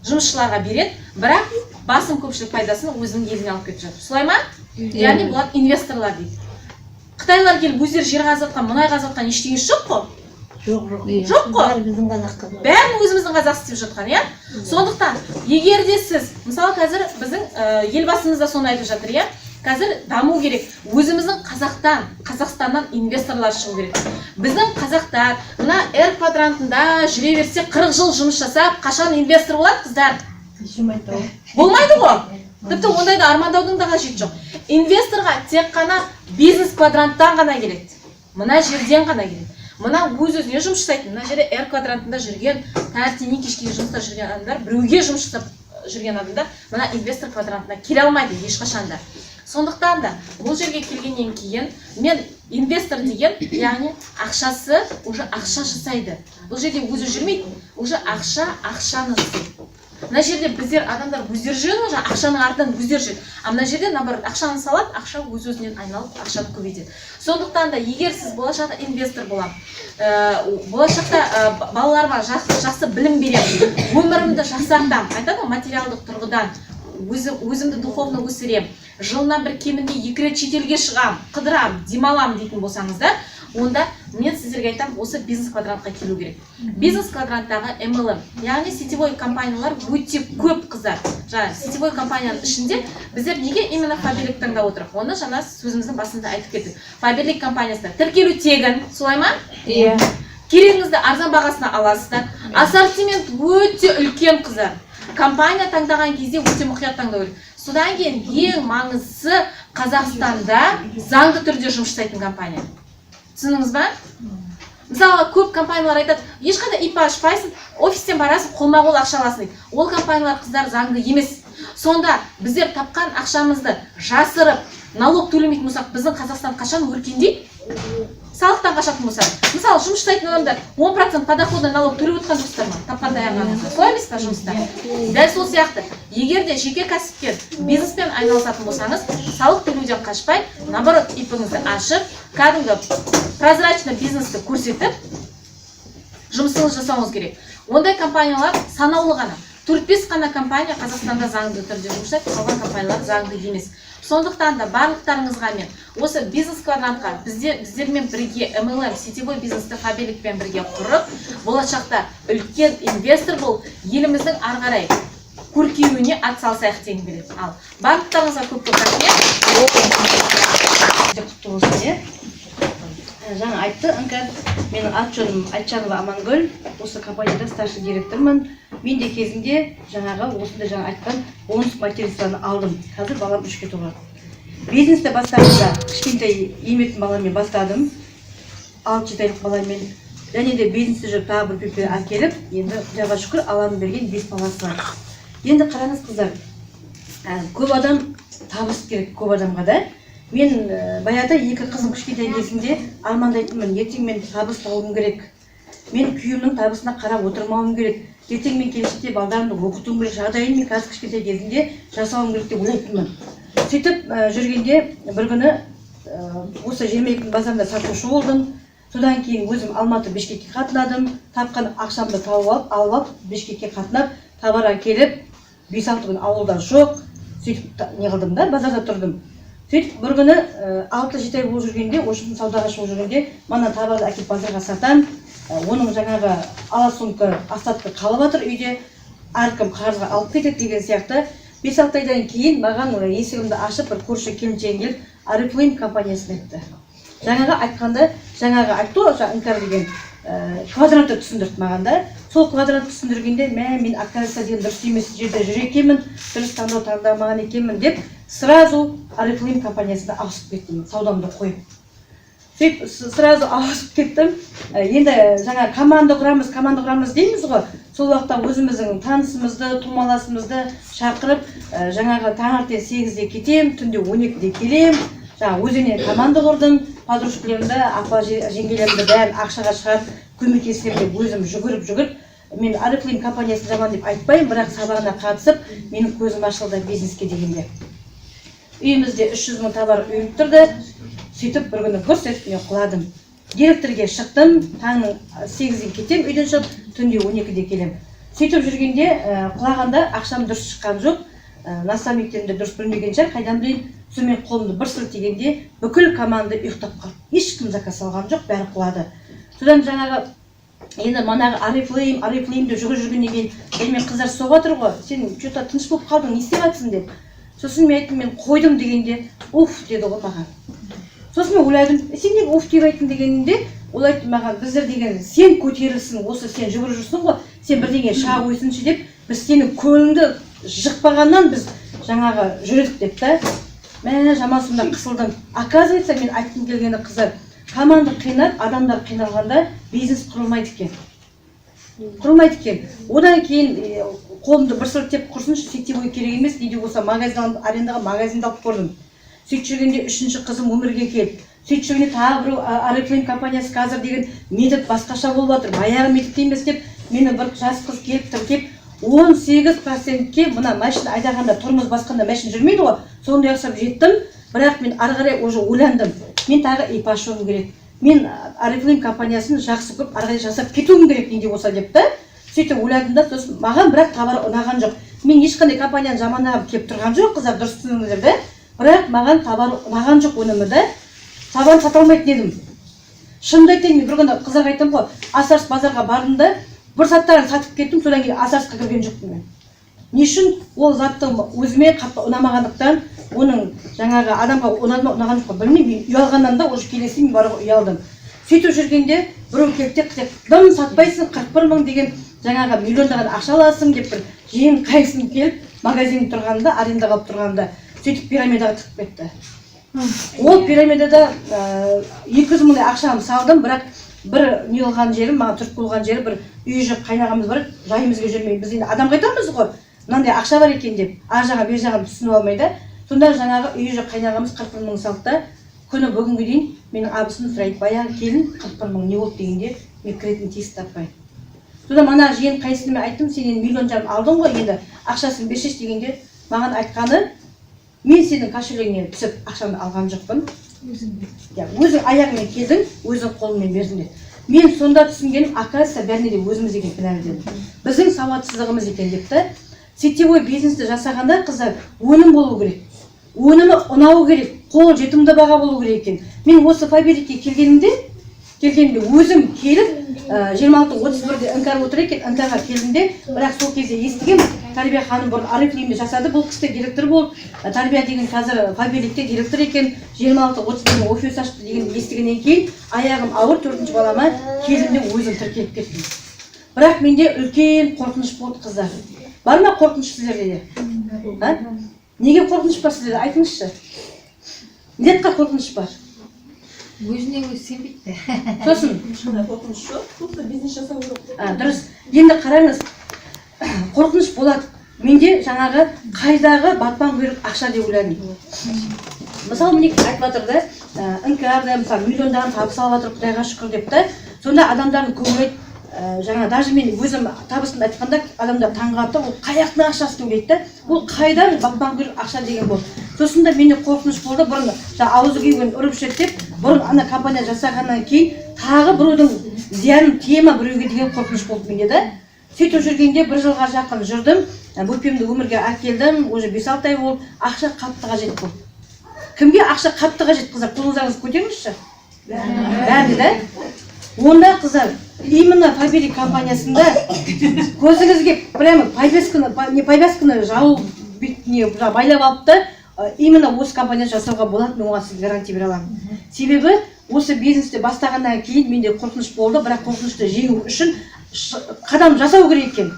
[SPEAKER 1] жұмысшыларға береді, бірақ басым көпшілік пайдасын өзінің еліне алып кетіп жатыр. Солай ма? Яғни бұлар инвесторлар дейді. Қытайлар келіп өздері жер қазатқан, мұнай қазатқан ештеңесі жоқ қой? Жоқ қой? Бәрін өзіміздің қазақ істеп жатқан, иә? Сондықтан, егер де сіз, мысалы қазір біздің елбасымыз да соны айтып жатыр, иә? Қазір даму керек. Өзіміздің Қазақстаннан инвесторлар шығу керек. Біздің қазақтар мына R квадрантында жүре берсе 40 жыл жұмыс жасап, қашан инвестор болады, қыздар? Болмайды ғой. Тіпті ондайды армандаудың да қажеті жоқ. Инвесторға тек қана бизнес квадранттан ғана келеді. Мына жерден ғана келеді. Мына өз-өзіне жұмыс жасайтын, мына жерде R квадрантында жүрген, таңертеңнен кешке жұмыста жүрген адамдар, біреуге жұмыс жасап жүрген адамдар, мына инвестор квадрантына келе алмайды ешқашанда. Сондықтан да бұл жерге келгеннен кейін мен инвестор деген, яғни ақшасы уже ақша жасайды. Бұл жерде өзі жүрмейді, уже ақшаны жасайды. Мына жерде біздер адамдар өздері жүреді, ақшаның артынан өздері жүреді. А мына жерде наоборот ақшаны салады, ақша өз-өзінен айналып, ақшаны көбейтеді. Сондықтан да егер сіз болашақта инвестор боламын, болашақта балаларыма жақсы білім беремін, өмірімді жақсартамын, айтады ғой, материалдық тұрғыдан өзімді духовно өсірем, жылына бір кемінде 2 рет шетелге шығам, қыдырам, демалам дейтін болсаңыздар, онда мен сіздерге айтам, осы бизнес квадрантқа келу керек. Бизнес квадранттағы MLM, яғни сетевой компаниялар өте көп, қыздар. Жаңа сетевой компанияның ішінде біздер неге именно Фаберлик таңдап отырық? Оны жаңа сөзіміздің басында айтып кеттік. Фаберлик компаниясында тіркелу тегін, солай ма? Иә. Керегіңізді арзан бағасына аласыздар. Ассортимент өте үлкен, қыздар. Компания таңдаған кезде өте мұқият таңдау керек. Содан кейін ең маңыздысы Қазақстанда заңды түрде жұмыс жасайтын компания. Түсініңіз ба? Мысалы, көп компаниялар айтады, ешқандай ИП ашпайсың, офистен барасың, қолма-қол ақша аласың дейді. Ол компаниялар, қыздар, заңды емес. Сонда біздер тапқан ақшамызды жасырып, налог төлемейтін болсақ, біздің Қазақстан қашан өркендейді? Салықтан қашатын болса, мысалы жұмыс жасайтын адамдар 10% подоходный налог төлеп отқан жоқсыздар ма? Тапқан таяғыңызға. Солай емес па жұмыста? Дәл сол сияқты, егер де жеке кәсіпкер бизнеспен айналысатын болсаңыз, салық төлеуден қашпай, наоборот, ИП-ңізді ашып, кәдімгі прозрачный бизнесті көрсетіп, жұмысыңыз жасауыңыз керек. Ондай компаниялар санаулы ғана. 4-5 қана компания Қазақстанда заңды түрде жұмыс жасайды, қалған компаниялар заңды емес. Сондықтан да барлықтарыңызға мен осы бизнес квадрантқа біздермен бірге MLM сетевой бизнесті Фабеликпен бірге құрып, болашақта үлкен инвестор болып, еліміздің ары қарай көркеюіне атсалысайық дегім келеді. Ал барлықтарыңызға көп-көп
[SPEAKER 8] рахмет. Жаңа айтты, Іңкәр, менің аты-жөнім Айтжанова Амангүл, осы компанияда старший директормын. Мен де кезінде жаңағы осында жаңа айтқан бонус материалдарын алдым. Қазір балам 3-ке толады. Бизнесті бастағанда кішкентай еметін баламен бастадым. 6-7 айлық баламен. Және де бизнесті жүріп тағы бір пепе әкеліп, енді Құдайға шүкір Алланың берген 5 баласы бар. Енді қараңыз қыздар, көп адам табыс керек көп адамға да. Мен баяғыда 2 қызым кішкентай кезінде армандайтынмын, ертең мен табыс тауым керек. Мен күйеуімнің табысына қарап отырмауым керек. Ертең мен келешекте балдарымды оқытуым керек, жағдайын мен қазір кішкентай кезінде жасауым керек деп ойлайтынмын. Сөйтіп жүргенде бір күні осы 22 базарында сатушы болдым. Содан кейін өзім Алматы Бішкекке қатынадым. Тапқан ақшамды тауып алып, Бішкекке қатынап, товар әкеліп, 5-6 күн ауылда жоқ. Сөйтіп не қылдым да, базарда тұрдым. Сөйтіп бір күні 6-7 ай болып жүргенде, осы саудаға шығып жүргенде, мана товарды әкеліп базарға сатам. Оның жаңағы ала сумка остатка қалып жатыр үйде, әркім қарызға алып кетеді деген сияқты. 5-6 айдан кейін маған есігімді ашып бір көрші келіншегім келіп, Арифлейм компаниясын айтты. Жаңағы айтқанда, жаңағы айтты ғой, Іңкәр деген квадрантты түсіндірді маған да. Сол квадрантты түсіндіргенде, мен оказывается деген дұрыс емес жерде жүр екенмін, дұрыс таңдау таңдамаған екенмін деп, сразу Арифлейм компаниясына ауысып кеттім, саудамды қойып. Сөйтіп сразу ауысып кеттім. Енді жаңа команда құрамыз дейміз ғой. Сол уақытта өзіміздің танысымызды, тумаласымызды шақырып, жаңағы таңертең 8-де кетем, түнде 12-де келем. Жаңа өзіне команда құрдым, подружкаларымды, апа жеңгелерімді бәрін ақшаға шығарып, көмектесем деп өзім жүгіріп. Мен Арифлейм компаниясын жаман деп айтпаймын, бірақ сабағына қатысып, менің көзім ашылды бизнеске дегенде. Үйімізде 300 мың товар үйіліп тұрды. Сөйтіп бір күні гүрс етіп мен құладым. Директорге шықтым, таңның 8-ден кетем, үйден шығып, түнде 12-де келем. Сөйтіп жүргенде құлағанда ақшам дұрыс шыққан жоқ. Наставниктерімді дұрыс білмеген шығар, қайдан білейін. Сонымен қолымды бір сілтегенде бүкіл команда ұйықтап қалды. Ешкім заказ алған жоқ, бәрі құлады. Содан жаңағы енді манағы Арифлеймді жүргеннен кейін мен қыздар соға тұр ғой, сен что-то тыныш болып қалдың, не істеп жатсың деп. Сосын мен айттым, мен қойдым дегенде, уф деді ғой маған. Сосын мен ойладым, сен неге уф деп айттың дегенде, ол айтты маған, біздер деген сен көтерілсің, осы сен жүгіріп жүрсің ғой, сен бірдеңе шағып ойсыншы деп, біз сенің көліңді жықпағаннан біз жаңағы жүрдік деп та. Мен жамасымда қысылдым. Оказывается, мен айтқым келгені қыздар, команда қинап, адамдар қиналғанда бизнес құрылмайды екен. Одан кейін қолымды бір сілтеп құрсыншы, сетевой керек емес, неде болса арендаға магазинді алып көрдім. Сөйтіп жүргенде 3-ші қызым өмірге келді. Сөйтіп жүргенде тағы бір Арифлейм компаниясы қазір деген метод басқаша болып жатыр. Баяғы метод емес деп, мені бір жас қыз келіп тіркеп 18%-ке мына машина айдағанда, тұрмыз басқанда машина жүрмейді ғой, сондай ақсап жеттім. Бірақ мен ары қарай уже ойландым. Мен тағы ИП ашуым керек. Мен Арифлейм компаниясын жақсы көп ары қарай жасап кетуім керек неде болса деп та. Сөйтіп ойладым да, сосын маған бірақ товар ұнаған жоқ. Мен ешқандай компанияны жамандап келіп тұрған жоқ, қыздар дұрыс түсініңіздер да. Бірақ маған товар ұнаған жоқ өнімі да. Товар сата алмайтын едім. Шынымды айтайын, мен бір күні қыздарға айттым ғой, Асарс базарға бардым да, бір заттарын сатып кеттім, содан кейін Асарсқа кірген жоқпын мен. Не үшін? Ол заттың өзіме қатты ұнамағандықтан, оның жаңағы адамға ұнаған жоқ, білмеймін, ұялғаннан да уже келесі мен баруға ұялдым. Сөйтіп жүргенде біреу келді, дым сатпайсың, 41 мың деген жаңағы миллиондаған ақша аласың деп бір жиын қайсын келіп, магазин тұрғанда, аренда қалып тұрғанда, сөйтіп пирамидаға тығып кетті. Ол пирамидада 200 мыңдай ақшаны салдым, бірақ бір не қылған жерім, маған түрткі болған жері бір үй жоқ қайнағамыз бар, жайымызға жүрмей, біз енді адам қайтамыз ғой, мынандай ақша бар екен деп, ар жағын бер жағын түсініп алмайды. Сонда жаңағы үй жоқ қайнағамыз 40 мың салды. Күні бүгінге дейін менің абысын сұрайды, баяғы келін 40 мың не болды дегенде мен кіретін тиіс таппаймын. Сонда мана жиен қайсыны айттым, сен енді 1,5 миллион алдың ғой, енді ақшасын бершеш дегенде маған айтқаны, мен сенің кошелегіңнен түсіп ақшаны алған жоқпын. Өзің аяғымен келдің, өзің қолыңмен бердің деді. Мен сонда түсінгенім, оказывается, бәріне де өзіміз екен кінәлі дедім. Біздің сауатсыздығымыз екен депті. Сетевой бизнесті жасағанда қыздар өнім болу керек. Өнімі ұнау керек, қол жетімді баға болу керек екен. Мен осы фабрикке келгенімде өзім келіп 26-31-де іңкәр отыр екен, іңкәрға келдімде, бірақ сол кезде естігем, Тарбия ханым бұрын арифлеймді жасады, бұл кісі директор болды, Тарбия деген қазір фабрикте директор екен, 26-31-де офис ашты деген естігеннен кейін, аяғым ауыр 4-ші балама келдімде өзім тіркеліп кеттім. Бірақ менде үлкен қорқыныш болды қыздар. Бар ма қорқыныш сіздерде? Неге қорқыныш бар сіздерде? Айтыңызшы. Недетқа қорқыныш бар?
[SPEAKER 5] Өзіне өзі сенбейді.
[SPEAKER 8] Сосын
[SPEAKER 3] қорқыныш жоқ, просто бизнес жасау керек.
[SPEAKER 8] Дұрыс. Енді қараңыз, қорқыныш болады. Менде жаңағы қайдағы батпан құйрық ақша деп ойладым. Мысалы, міне айтып жатыр да, іңкәрді, мысалы, миллиондаған табыс алып жатыр, Құдайға шүкір деп та. Сонда адамдардың көңілі жаңа даже мен өзім табысын айтқанда адамдар таңғалды, ол қаяқтың ақшасы деп ойлайды да. Ол қайдан батпан құйрық ақша деген болды. Сосын да менде қорқыныш болды, бұрын аузы күйген ұрып ішеді деп, бұрын ана компания жасағаннан кейін тағы біреудің зиянын тиема біреуге деген қорқыныш болды менде да. Сөйтіп жүргенде 1 жылға жақын жүрдім, бөпемді өмірге әкелдім, уже 5-6 ай болды, ақша қатты қажет болды. Кімге ақша қатты қажет, қыздар, қолыңыздарыңызды көтеріңізші. Бәрі да. Онда қыздар, именно фабрик компаниясында көзіңізге прямо повязканы жауып байлап алып та, именно осы компания жасауға болады, мен оған сізге гарантия бере аламын. Себебі осы бизнесті бастағаннан кейін менде қорқыныш болды, бірақ қорқынышты жеңу үшін қадам жасау керек екен.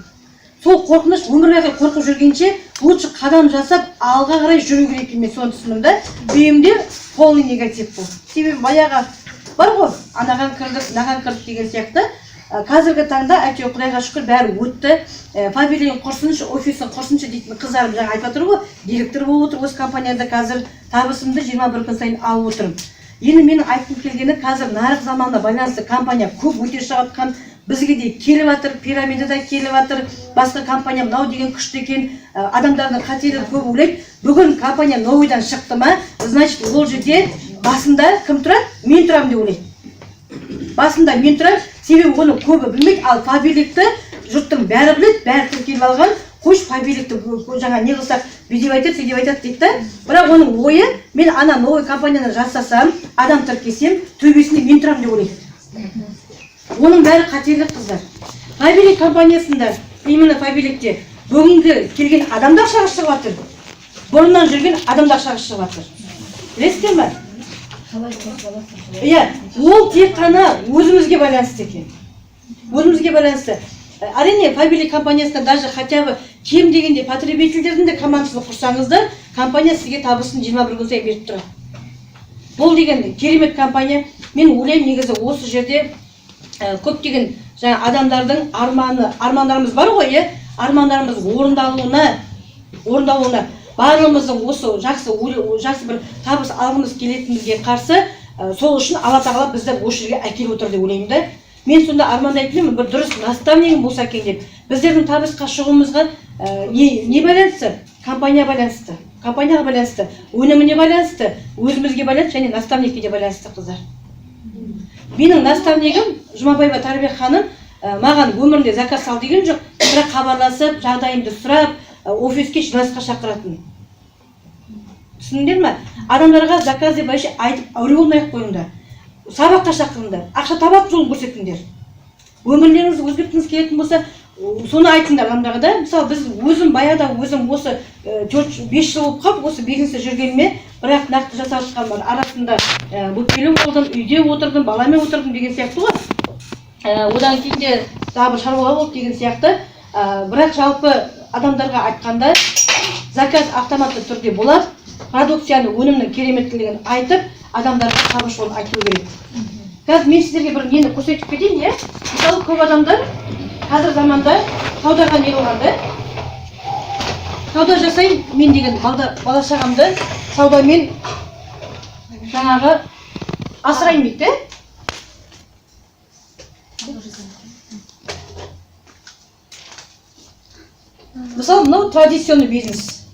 [SPEAKER 8] Сол қорқыныш өмірге қорқып жүргенше лучше қадам жасап алға қарай жүру керек екен, мен соны түсіндім да. Бейімде полный негатив болды. Себебі баяғы бар ғой, анаған кірдік, мынаған кірдік деген сияқты. Қазіргі таңда әйтеуір Құдайға шүкір бәрі өтті. Фабриканы құрсыншы, офисын құрсыншы дейтін қыздарым жаңа айтып отыр ғой, директор болып отыр осы компанияда, қазір табысымды 21 күн сайын алып отырмын. Енді менің айтқым келгені, қазір нарық заманына байланысты компания көп өте шығатқан, бізге де келіп жатыр, пирамидада келіп жатыр, басқа компания мынау деген күшті екен, адамдардың қателігі көп ойлайды. Бүгін компания новыйдан шықты ма, значит, ол жерде басында кім тұрады? Мен тұрамын деп ойлайды. Басында мен тұрамын, себебі оны көбі білмейді, ал фабрикті жұрттың бәрі біледі, бәрі тіркеліп алған. Қош фабрикті жаңа не қылсақ, бүйтіп айтады, сөйтіп айтады дейді. Бірақ оның ойы, мен ана новый компанияны жасасам, адам тіркесем, төбесінде мен тұрамын деп ойлайды. Оның бәрі қателік қыздар. Фабрик компаниясында, именно фабрикте бүгінгі келген адамдар ақшаға шығып жатыр. Бұрыннан жүрген адамдар ақшаға шығып жатыр. Білесіздер ме? Иә, ол тек қана өзімізге байланысты екен. Өзімізге байланысты. Әрине, фабрик компаниясында даже хотя бы кем дегенде потребительдердің де командасын құрсаңыздар, компания сізге табысын 21 күн сайын беріп тұрады. Бұл деген керемет компания. Мен ойлаймын, негізі осы жерде көптеген жаңа адамдардың армандарымыз бар ғой, армандарымыз орындалуына барлығымыздың осы жақсы бір табыс алғымыз келетінімізге қарсы, сол үшін Алла тағала бізді осы жерге әкеліп отыр деп ойлаймын да. Мен сонда армандайтын едім, бір дұрыс наставнигім болса екен деп. Біздердің табысқа шығуымызға не байланысты? Компания байланысты. Компанияға байланысты, өніміне байланысты, өзімізге байланысты және наставникке де байланысты қыздар. Менің наставнигім Жұмабаева Тарбия ханым маған өмірінде заказ ал деген жоқ, бірақ хабарласып, жағдайымды сұрап, офиске жиналысқа шақыратын. Түсіндіңдер ме? Адамдарға заказ деп айтып әуре болмай-ақ қойыңдар. Сабаққа шақырыңдар, ақша табатын жолын көрсетіңдер. Өмірлеріңізді өзгерткіңіз келетін болса, соны айтыңдар адамдарға да. Мысалы, біз өзім баяғыда осы 4-5 жыл болып қалып, осы бизнесте жүргеніме, бірақ нақты жасап жатқан арасында бөпкелі болдым, үйде отырдым, баламен отырдым деген сияқты ғой. Одан кейін де тағы бір шаруа болды деген сияқты. Бірақ жалпы адамдарға айтқанда заказ автоматты түрде болады. Продукцияны, өнімнің кереметтілігін айтып, адамдарға табыс жолын айту керек. Қазір мен сіздерге бір нені көрсетіп кетейін, мысалы көп адамдар қазір заманда саудаға не болғанда, сауда жасаймын мен деген бала шағамды саудамен жаңағы асыраймын дейді. Мысалы, мынау традиционный бизнес.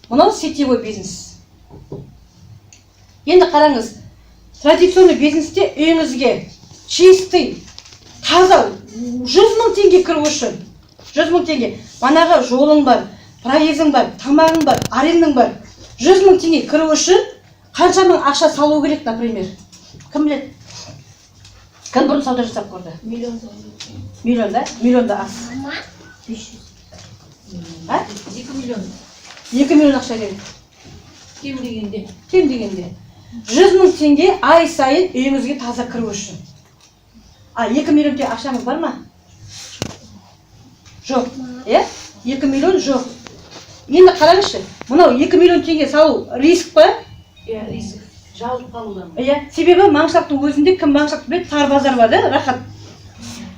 [SPEAKER 8] Мынау сетевой бизнес. Енді қараңыз, традиционный бизнесте үйіңізге чистый, таза 100 000 теңге кіру үшін 100 000 теңге. Манағы жолың бар, проездің бар, тамағың бар, арендаң бар. 100 000 теңге кіру үшін қанша мың ақша салу керек, например? Кім біледі? Кім бұрын сауда жасап көрді? Миллион да? Миллион да аз.
[SPEAKER 4] 2 миллион
[SPEAKER 8] 2 миллион ақша керек.
[SPEAKER 4] кем дегенде.
[SPEAKER 8] Кем дегенде 100 000 теңге ай сайын үйіңізге таза кіру үшін. 2 миллион теңге ақшаңыз бар ма? Жоқ. 2 миллион жоқ. Енді қараңызшы, мынау 2 миллион теңге салу риск па?
[SPEAKER 4] Риск. Жалып қалудан.
[SPEAKER 8] Себебі Маңғышлақтың өзінде кім Маңғышлақты біледі? Сарбазар бар да, рахат.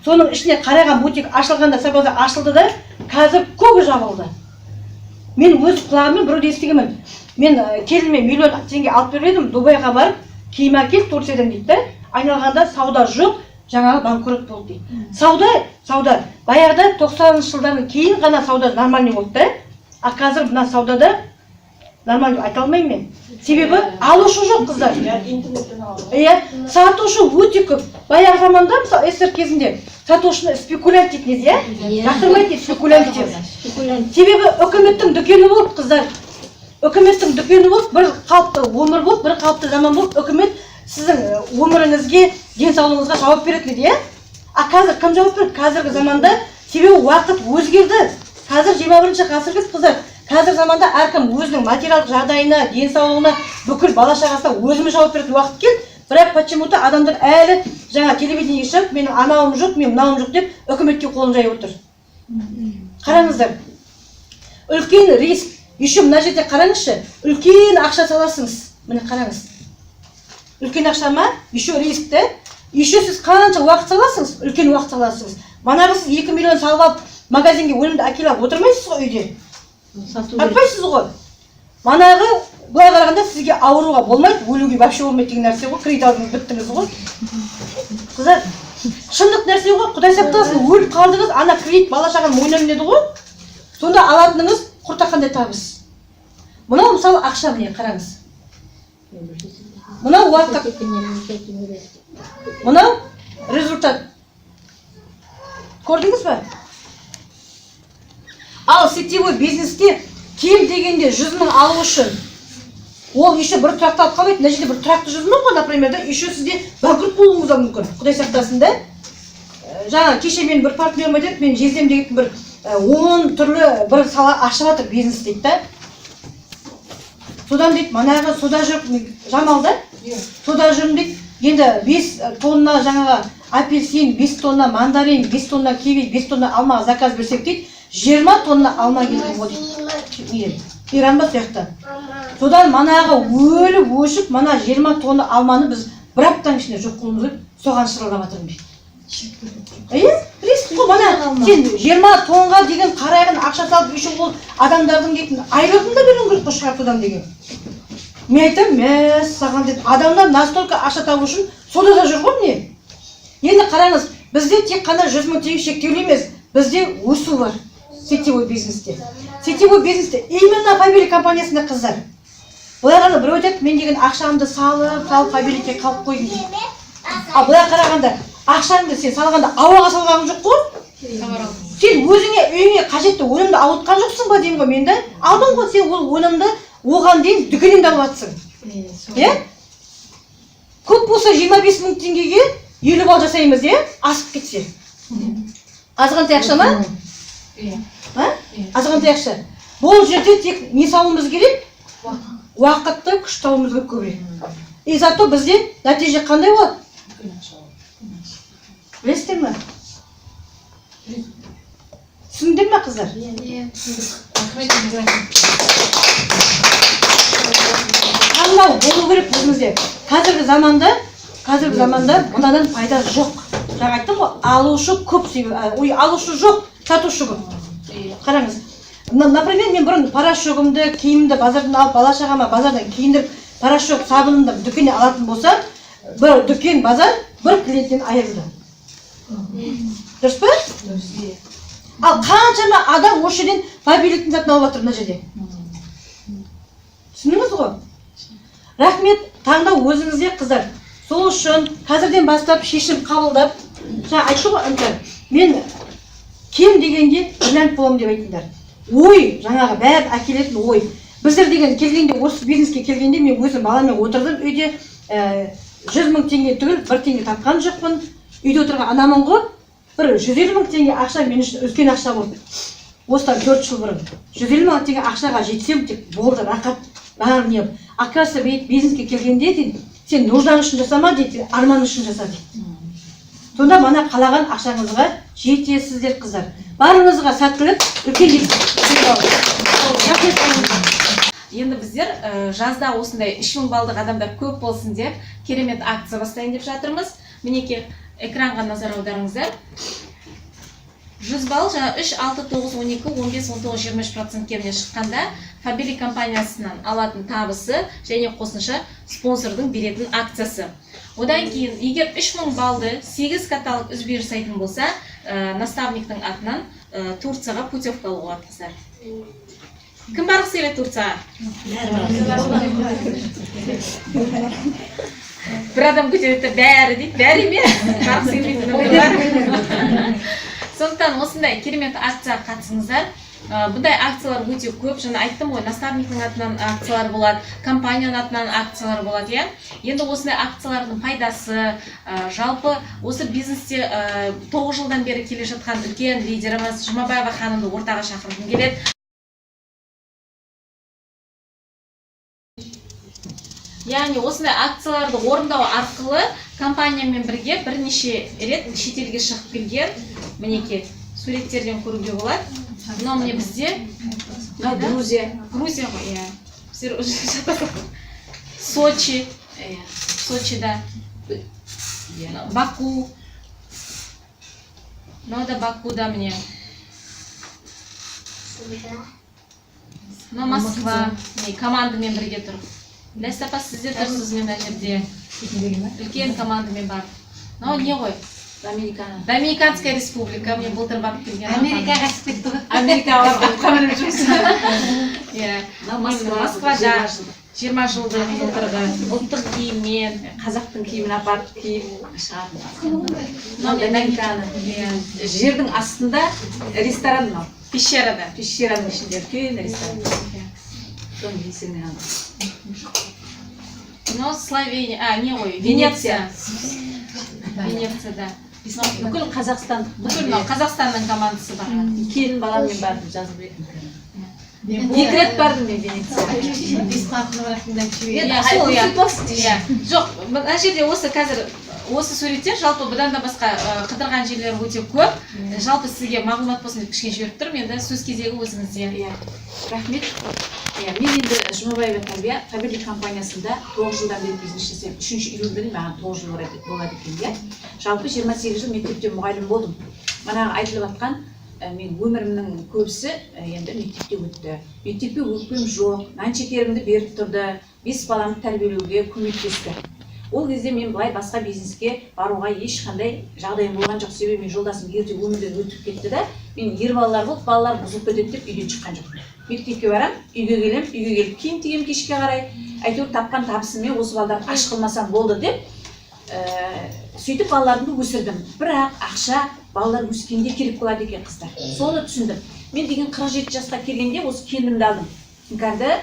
[SPEAKER 8] Соның ішіне қараған бутик ашылғанда Сарбазар ашылды да, қазір көбі жабылды. Мен өз құлағыммен біреуді естігенмін. Мен келіме миллион теңге алып беріп едім, Дубайға барып, киім әкеліп Турциядан дейді. Айналғанда сауда жоқ, жаңағы банкрот болды дейді. Сауда. Баяғыда 90-шы жылдан кейін ғана сауда нормальный болды. Қазір мына саудада нормальный айта алмаймын мен. Себебі алушы жоқ, қыздар. Сатушы өте көп. Баяғы заманда, мысалы, СССР кезінде сатушыны спекулянт дейтін еді, жақтырмайды дейді, спекулянт дейді. Себебі үкіметтің дүкені болды, қыздар. Үкіметтің дүкені болды, бір қалыпты өмір болды, бір қалыпты заман болды. Үкімет сіздің өміріңізге, денсаулығыңызға жауап береді дейді. Қазір кім жауап береді? Қазіргі заманда себебі уақыт өзгерді. Қазір 21-ші ғасырмыз, қыздар. Қазір заманда әркім өзінің материалдық жағдайына, денсаулығына, бүкіл бала шағасына өзіміз жауап беретін уақыт келді. Бірақ почему-то адамдар әлі жаңа телевидениеге шығып, менің анауым жоқ, мен мынауым жоқ деп үкіметке қолын жайып отыр. Қараңыздар. Үлкен риск. Еще мына жерде қараңызшы. Үлкен ақша саласыңыз. Міне қараңыз. Үлкен ақша ма? Еще риск те. Еще сіз қанша уақыт саласыңыз? Үлкен уақыт саласыңыз. Манағы сіз 2 миллион салып алып, магазинге өнімді әкеліп отырмайсыз ғой үйде. Айтпайсыз ғой. Манағы былай қарағанда сізге ауыруға болмайды, өлуге вообще болмайды деген нәрсе ғой. Кредит алдыңыз біттіңіз ғой. Қыздар, шындық нәрсе ғой. Құдай сақтасын, өліп қалдыңыз, ана кредит бала шағаның мойнына мінеді ғой. Сонда алатыныңыз құртақандай табыс. Мынау мысалы ақша, міне қараңыз. Мынау уақыт. Мынау результат. Көрдіңіз ба? Ал сетевой бизнесте кем дегенде 100 000 алу үшін ол еще бір тұрақты алып қалмайды. Мына жерде бір тұрақты 100 000 ғой, например, да, еще сізде банкрот болуыңыз да мүмкін. Құдай сақтасын да. Жаңа кеше мен бір партнерім айтады, мен жездем деген бір 10 түрлі бір сала ашып жатыр бизнес дейді да. Содан дейді, манағы сода жүріп Жамалда, сода жүрім дейді. Енді 5 тонна жаңағы апельсин, 5 тонна мандарин, 5 тонна киви, 5 тонна алма заказ берсек дейді, 20 тонна алма келген ғой дейді. Иран ба сияқты. Содан манағы өліп өшіп, мана 20 тонна алманы біз бір аптаның ішінде жоқ қылуымыз керек, соған шырылдап жатырмын дейді. Риск қой, мана сен 20 тонға деген қарайған ақша салып, еще ол адамдардың дейтін айлығын да беруің керек қой шығартудан деген. Мен айтам, саған деп, адамдар настолько ақша табу үшін сода да жүр ғой не? Енді қараңыз, бізде тек қана 100 000 теңге шектеулі емес, бізде өсу бар сетевой бизнесте. Сетевой бизнесте именно Фабили компаниясында қыздар. Былай ғана біреу айтады, мен деген ақшамды салып Фабилиге қалып қойдым дейді. Былай қарағанда, ақшаңды сен салғанда ауаға салғаның жоқ қой? Сен өзіңе үйіңе қажетті өнімді алып жатқан жоқсың ба деймін ғой мен де? Алдың ғой сен ол өнімді оған дейін дүкеннен алып жатсың. Көп болса 25 000 теңгеге 50 бал жасаймыз, асып кетсе. Азғантай ақша ма? Азғантай ақша. Бұл жерде тек не салуымыз керек? Уақытты күш табуымыз керек көбірек. И зато бізде нәтиже қандай болады? Білесіздер ме? Түсіндіңдер ме, қыздар? Қандай болу керек өзімізде. Қазіргі заманда мынадан пайда жоқ. Жаңа айттым ғой, алушы көп, алушы жоқ, сатушы көп. Қараңыз, Например, мен бұрын порошогымды, киімімді базардан алып, бала шағама базардан киіндіріп, порошок, сабынымды дүкеннен алатын болсам, бір дүкен, базар бір клиенттен айырылды. Дұрыс па? Ал қаншама адам осы жерден мобильдіктің затын алып жатыр мына жерде. Түсіндіңіз ғой? Рахмет, таңдау өзіңізде қыздар. Сол үшін қазірден бастап шешім қабылдап, жаңа айтты ғой, мен кем дегенде бриллиант боламын деп айтыңдар. Ой, жаңағы бәрі әкелетін ой. Біздер деген келгенде, осы бизнеске келгенде мен өзім баламен отырдым үйде, 100 мың теңге түгіл, 1 теңге тапқан жоқпын. Үйде отырған анамын ғой, бір 150 мың теңге ақша мен үшін үлкен ақша болды. Осыдан 4 жыл бұрын 150 мың теңге ақшаға жетсем тек болды, рақат, бәрі не. Оказывается, бизнеске келгенде дейді, сен нуждан үшін жасама дейді, арман үшін жаса дейді. Сонда мана қалаған ақшаңызға жетесіздер қыздар. Барыңызға сәттілік, үлкен
[SPEAKER 1] Енді біздер жазда осындай 3000 балдық адамдар көп болсын деп керемет акция бастайын деп жатырмыз. Мінекей экранға назар аударыңыздар. 100 балл, жаңа 3, 6, 9, 12, 15, 19, 23% кеміне шыққанда Фабили компаниясынан алатын табысы және қосымша спонсордың беретін акциясы. Одан кейін, егер 3000 балды 8 каталог үзбей жасайтын болса, наставниктің атынан Турцияға путевка алуға қыздар. Кім барғысы келеді Турцияға? Бір адам көтереді, бәрі дейді, бәрі ме? Барғысы келмейтін бар. Сондықтан осындай керемет акцияға қатысыңыздар. Бұндай акциялар өте көп, жаңа айттым ғой, наставниктің атынан акциялар болады, компанияның атынан акциялар болады, иә. Енді осындай акциялардың пайдасы, жалпы осы бизнесте 9 жылдан бері келе жатқан үлкен лидеріміз Жұмабаева ханымды ортаға шақырғым келеді. Яғни осындай акцияларды орындау арқылы компаниямен бірге бірнеше рет шетелге шығып келген, мінекей суреттерден көруге болады. Но мне бізде Грузия ғой, иә. Сочи, Сочида, Баку. Ну да Бакуда мне. Но Москва, командамен бірге тұр. Ләстапа сіздер тұрсыз мен жерде. Үлкен командамен бар. Но не ғой? Доминиканская республика, мне былтыр барып келген.
[SPEAKER 5] Америкаға шығып тұр.
[SPEAKER 1] Америкаға барып жүрміз. Москвада 20 жылды былтырғы ұлттық киіммен, қазақтың киімін апарып киіп шығардым.
[SPEAKER 4] Жердің астында ресторан бар.
[SPEAKER 1] Пещерада.
[SPEAKER 4] Пещераның ішінде үлкен ресторан. Соның есігінен алдым.
[SPEAKER 1] Но Словения, не ғой, Венеция. Венецияда.
[SPEAKER 4] Бүкіл Қазақстандық.
[SPEAKER 1] Бүкіл Қазақстанның командасы бар.
[SPEAKER 4] Келін баламмен бардым, жазып едім. 2 рет бардым мен Венецияға.
[SPEAKER 1] Жоқ, мына жерде осы қазір осы суреттер жалпы бұдан да басқа қыдырған жерлер өте көп. Жалпы сізге мағлұмат болсын деп кішкене жіберіп тұрмын. Енді сөз кезегі өзіңізде.
[SPEAKER 4] Рахмет. Мен енді Жұмабаева Фабили компаниясында 9 жылдан бері бизнес жасаймын. 3 июльден маған 9 жыл болады екен. Жалпы 28 жыл мектепте мұғалім болдым. Манағы айтылып жатқан мен өмірімнің көбісі енді мектепте өтті. Мектепке өкпем жоқ, нан шекерімді беріп тұрды, 5 баламды тәрбиелеуге көмектесті. Ол кезде мен былай басқа бизнеске баруға ешқандай жағдайым болған жоқ, себебі мен жолдасым ерте өмірден өтіп кетті да, мен ер балалар болып, балалар бұзылып кетеді деп үйден шыққан жоқпын. Мектепке барам, үйге келіп киім тігем кешке қарай, әйтеуір тапқан табысыммен осы балаларды аш қылмасам болды деп, сөйтіп балаларымды өсірдім. Бірақ ақша балалар өскенде керек болады екен қыздар. Соны түсіндім. Мен деген 47 жасқа келгенде осы келінімді алдым. Іңкәрді,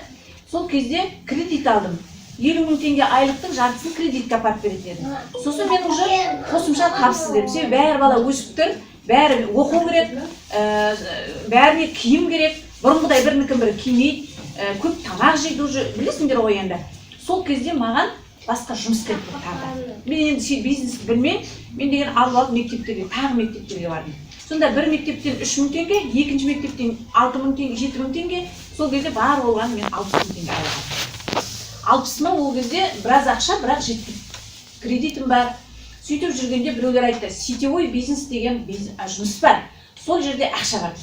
[SPEAKER 4] сол кезде кредит алдым. 50 мың теңге айлықтың жартысын кредитке апарып береді дедім. Сосын мен уже қосымша табыссыз дедім. Себебі бәрі бала өсіп тұр, бәрі оқу керек, бәріне киім керек. Бұрынғыдай бірінікін бірі кимейді, көп тамақ жейді уже, білесіңдер ғой енді. Сол кезде маған басқа жұмыс керек болды. Мен енді бизнесті білмей, мен деген алып мектептерге, тағы мектептерге бардым. Сонда бір мектептен 3 мың теңге, екінші мектептен 6 мың теңге, 7 мың теңге, сол кезде бар болған мен 60 мың теңге алғанмын. 60 мың ол кезде біраз ақша, бірақ жетпейді. Кредитім бар. Сөйтіп жүргенде біреулер айтты, сетевой бизнес деген жұмыс бар. Сол жерде ақша бар.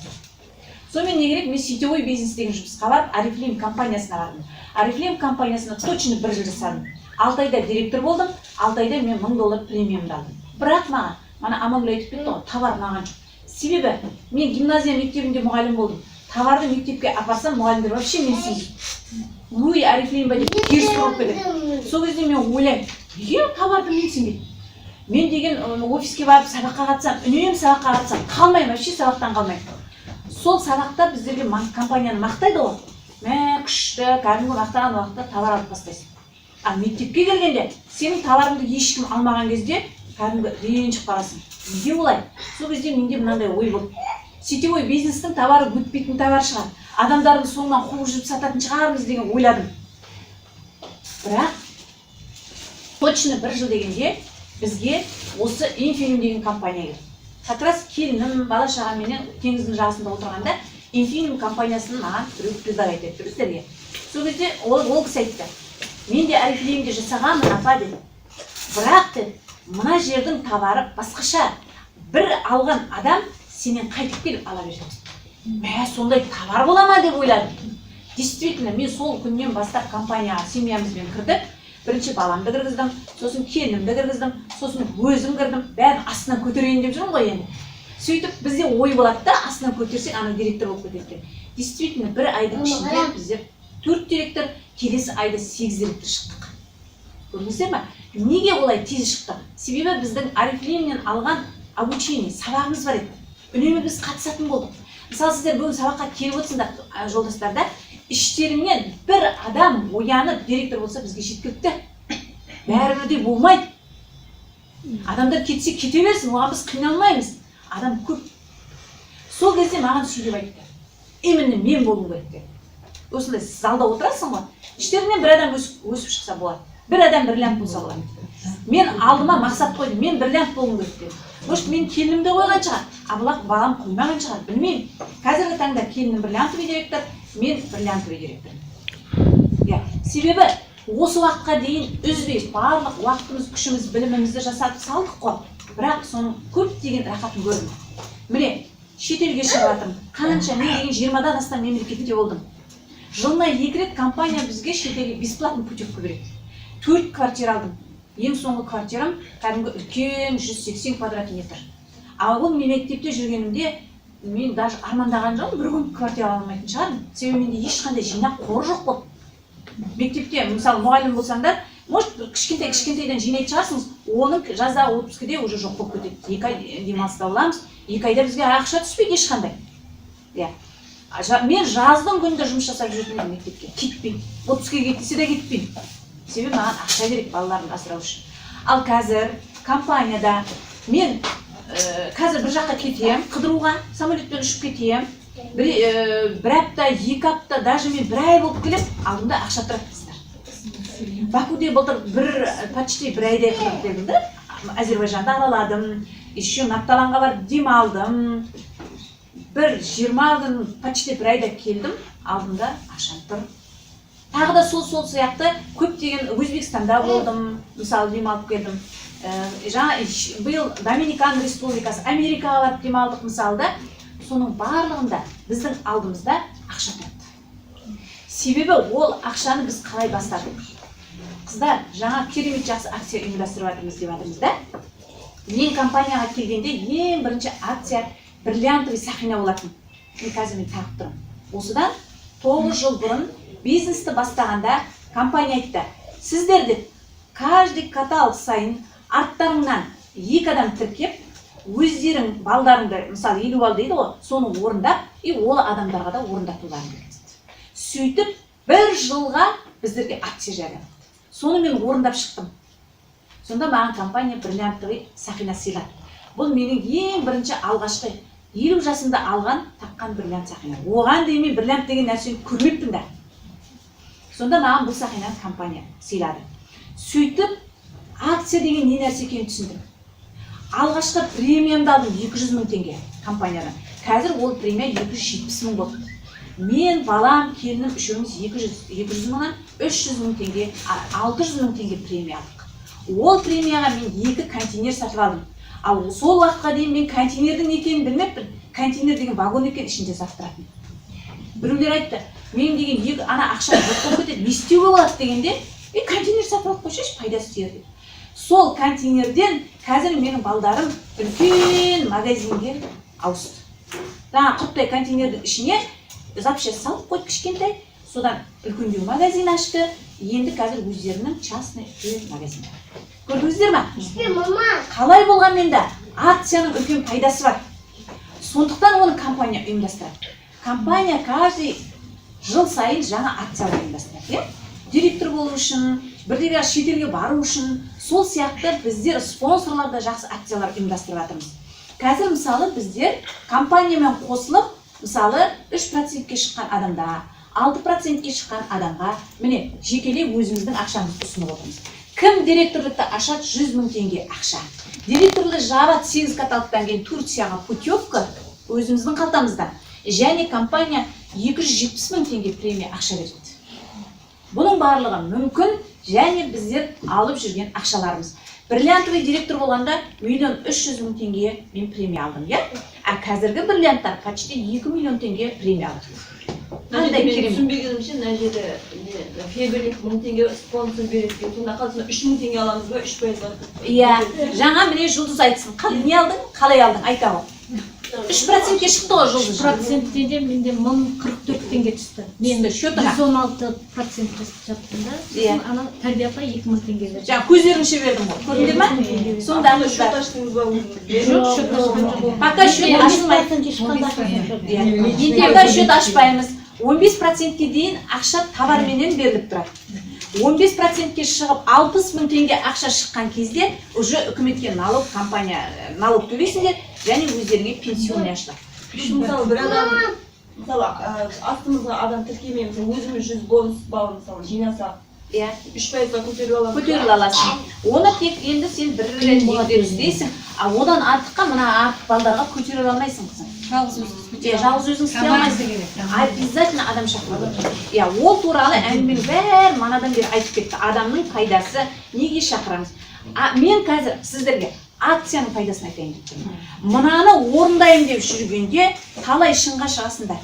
[SPEAKER 4] Сонымен не керек, мен сетевой бизнес деген жұмысқа барып, Арифлейм компаниясына бардым. Арифлейм компаниясына точно 1 жыл жасадым. 6 айда директор болдым, 6 айда мен $1000 премиумды алдым. Бірақ маған, мана Амангүл айтып кетті ғой, товар маған жоқ. Себебі мен гимназия мектебінде мұғалім болдым. Товарды мектепке апарсам, мұғалімдер вообще мен сенбейді. Луи Арифлейм ба деп теріс бұрып кетеді. Сол кезде мен ойлаймын, неге товарды мен сенбейді? Мен деген офиске барып сабаққа қатысам, үнемі сабаққа қатысам, қалмаймын, вообще сабақтан қалмаймын. Сол сабақта біздерге компанияны мақтайды ғой. Мә, күшті, кәдімгі мақтаған уақытта товар алып бастайсың. А мектепке келгенде, сенің товарыңды ешкім алмаған кезде, кәдімгі ренжіп қаласың. Неге олай? Сол кезде менде мынандай ой болды. Сетевой бизнестің товары өтпейтін товар шығар. Адамдардың соңынан қуып жүріп сататын шығармыз деген ойладым. Бірақ точно 1 жыл дегенде бізге осы Infinum деген компания келді. Как раз келінім, бала шағаменен теңіздің жағасында отырғанда Infinum компаниясын маған біреу предлагать етті біздерге. Сол кезде ол кісі айтты. Мен де Арифлеймде жасағанмын, апа деді. Бірақ деді, мына жердің товары басқаша. Бір алған адам сенен қайтып келіп ала береді. Мә, сондай товар бола ма деп ойладым. Действительно, мен сол күннен бастап компанияға семьямызбен кірдік. Бірінші баламды кіргіздім, сосын келінімді кіргіздім, сосын өзім кірдім. Бәрін астынан көтерейін деп жүрмін ғой енді. Сөйтіп бізде ой болады да, астынан көтерсек, ана директор болып кетеді. Действительно, 1 айдың ішінде біздер 4 директор, келесі айда 8 директор шықтық. Көрдіңіздер ме? Неге олай тез шықтық? Себебі біздің Арифлеймнен алған обучение, сабағымыз бар еді. Үнемі біз қатысатын болдық. Мысалы, сіздер бүгін сабаққа келіп отырсыңдар, жолдастарда, іштеріңнен 1 адам оянып директор болса бізге жеткілікті. Бәрібірдей болмайды. Адамдар кетсе кете берсін, оған біз қиналмаймыз. Адам көп. Сол кезде маған сөйлеп айтты. Именно мен болу керек деп. Осындай залда отырасың ғой. Іштеріңнен 1 адам өсіп шықса болады. 1 адам бриллиант болса болады. Мен алдыма мақсат қойдым, мен бриллиант болуым керек деп. Может, мен келінімді қойған шығар, абылақ балам қоймаған шығар, білмеймін. Қазіргі таңда келінім бриллиантовый директор, мен бриллиантовый директор. Себебі осы уақытқа дейін үзбей барлық уақытымыз, күшіміз, білімімізді жасатып салдық қой. Бірақ соның көптеген рахатын көрдім. Міне, шетелге шығып жатырмын. Қанша, мен деген 20-дан астам мемлекетте болдым. Жылына 2 рет компания бізге шетелге бесплатный путевка береді. 4 квартира алдым. Ең соңғы квартирам кәдімгі үлкен 180 квадрат метр. Ал ол мектепте жүргенімде мен даже армандаған жоқпын, 1 күн квартира ала алмайтын шығармын. Себебі менде ешқандай жинақ қоры жоқ болды. Мектепте, мысалы, мұғалім болсаңдар, может, кішкентайдан жинайтын шығарсыңыз, оның жазда отпускіде уже жоқ болып кетеді. 2 ай демалыста боламыз, 2 айда бізге ақша түспейді ешқандай. Мен жаздың күнде жұмыс жасап жүрдім мектепке, кетпеймін. Отпускіге кетсе де кетпеймін. Себебі маған ақша керек балаларымды асырау үшін. Ал қазір компанияда мен қазір бір жаққа кетем, қыдыруға, самолетпен ұшып кетем. 1 апта, 2 апта, даже мен 1 ай болып келем, алдымда ақша тұрады қыздар. Бакуде былтыр почти 1 айдай қыдырып келдім да, Әзербайжанды араладым, еще Нақталанға барып демалдым. 20 күн почти 1 айда келдім, алдымда ақша тұр. Тағы да сол сияқты көптеген Өзбекстанда болдым, мысалы демалып келдім. Жаңа биыл Доминикан Республикасы, Америкаға барып демалдық мысалда, соның барлығында біздің алдымызда ақша тұрды. Себебі ол ақшаны біз қалай бастадық? Қыздар, жаңа керемет жақсы акция ұйымдастырып жатырмыз деп жатырмыз да? Мен компанияға келгенде ең бірінші акция бриллиантовый сақина болатын. Мен қазір мен тағып тұрмын. Осыдан 9 жыл бұрын бизнесті бастағанда компания айтты, сіздер деп каждый каталог сайын арттарыңнан 2 адам тіркеп, өздерің балдарыңды, мысалы 50 бал дейді ғой, соны орындап, ол адамдарға да орындатуларын береді. Сөйтіп, 1 жылға біздерге акция жариялады. Соны мен орындап шықтым. Сонда маған компания бриллиантовый сақина сыйлады. Бұл менің ең бірінші алғашқы 50 жасымда алған таққан бриллиант сақина. Оған дейін мен бриллиант деген нәрсені көрмеппін да. Сонда маған бұл сақинаны компания сыйлады. Сөйтіп, акция деген не нәрсе екенін түсіндім. Алғашқы премиямды алдым 200 000 теңге компаниядан. Қазір ол премия 270 000 болды. Мен, балам, келінім, үшеуміз 200 000-нан 300 000 теңге, 600 000 теңге премия алдық. Ол премияға мен 2 контейнер сатып алдым. Ал сол уақытқа дейін мен контейнердің екенін білмеппін. Контейнер деген вагон екен, ішінде зат тұратын. Біреулер айтты, мен деген екі ана ақша жоқ болып кетеді, не істеуге болады дегенде, контейнер сатып алып қойсайшы, пайдасы тиер деді. Сол контейнерден қазір менің балдарым үлкен магазинге ауысты. Жаңа құттай контейнердің ішіне запчасть салып қойды кішкентай, содан үлкендеу магазин ашты. Енді қазір өздерінің частный магазин. Көрдіңіздер ма? Қалай болғанмен-де акцияның үлкен пайдасы бар. Сондықтан оны компания ұйымдастырады. Компания каждый жыл сайын жаңа акциялар ұйымдастырады. Директор болу үшін, бірдегі шетелге бару үшін, сол сияқты біздер спонсорларда жақсы акциялар ұйымдастырып жатырмыз. Қазір мысалы біздер компаниямен қосылып, мысалы 3%-ке шыққан адамда, 6%-ке шыққан адамға, міне, жекелей өзіміздің ақшамызды ұсынып отырмыз. Кім директорлықты ашады 100 000 теңге ақша. Директорлы жабады 8 каталогтан кейін Турцияға путевка өзіміздің қалтамызда. Және компания 270 000 теңге премия ақша береді. Бұның барлығы мүмкін, және біздер алып жүрген ақшаларымыз. Бриллиантовый директор болғанда 1 300 000 теңге мен премия алдым, а қазіргі бриллианттар почти 2 миллион теңге премия алды. Қандай керемет.
[SPEAKER 9] Түсінбегенімше, мына жерде Феберлик 1000 теңге спонсор береді деп, сонда қалсына 3000 теңге аламыз ба, 3%?
[SPEAKER 4] Иә, жаңа міне Жұлдыз айтсын. Не алдың? Қалай алдың? Айта ғой. 3%-ке шықты ғой Жұлдыз.
[SPEAKER 2] 3%-де менде 1044 теңге түсті. Мен
[SPEAKER 4] счетыға
[SPEAKER 2] 116% жаптым да. Ана Тәрбие апай 2000 теңге берді.
[SPEAKER 4] Жаңа көздеріңше бердім ғой. Көрдіңдер ма? Сонда
[SPEAKER 9] Счет аштыңыз ба?
[SPEAKER 2] Жоқ, счет ашқан жоқ.
[SPEAKER 4] Пока счет ашылмайды. Пока счет ашпаймыз. 15%-ке дейін ақша товарменен беріліп тұрады. 15%-ке шығып 60 000 теңге ақша шыққан кезде уже үкіметке налог компания налог төлейсіңдер, және өздеріңе пенсионный ашылады.
[SPEAKER 9] Мысалы, бір адам, мысалы, астымызға адам тіркемей, өзіміз 100 бонус балын жинаса, 3%-ға көтеріп
[SPEAKER 4] аласың. Оны тек енді сен бір рет іздейсің, а одан артыққа мына артық балдарға көтеріп алмайсың қызым. Жалғыз өзің істей алмайсың. Обязательно адам шақырады. Ол туралы әңгіменің бәрін манадан бері айтып кетті. Адамның пайдасы, неге шақырамыз? Мен қазір сіздерге акцияның пайдасын айтайын деп тұрмын. Мынаны орындайын деп жүргенде талай шыңға шығасыңдар.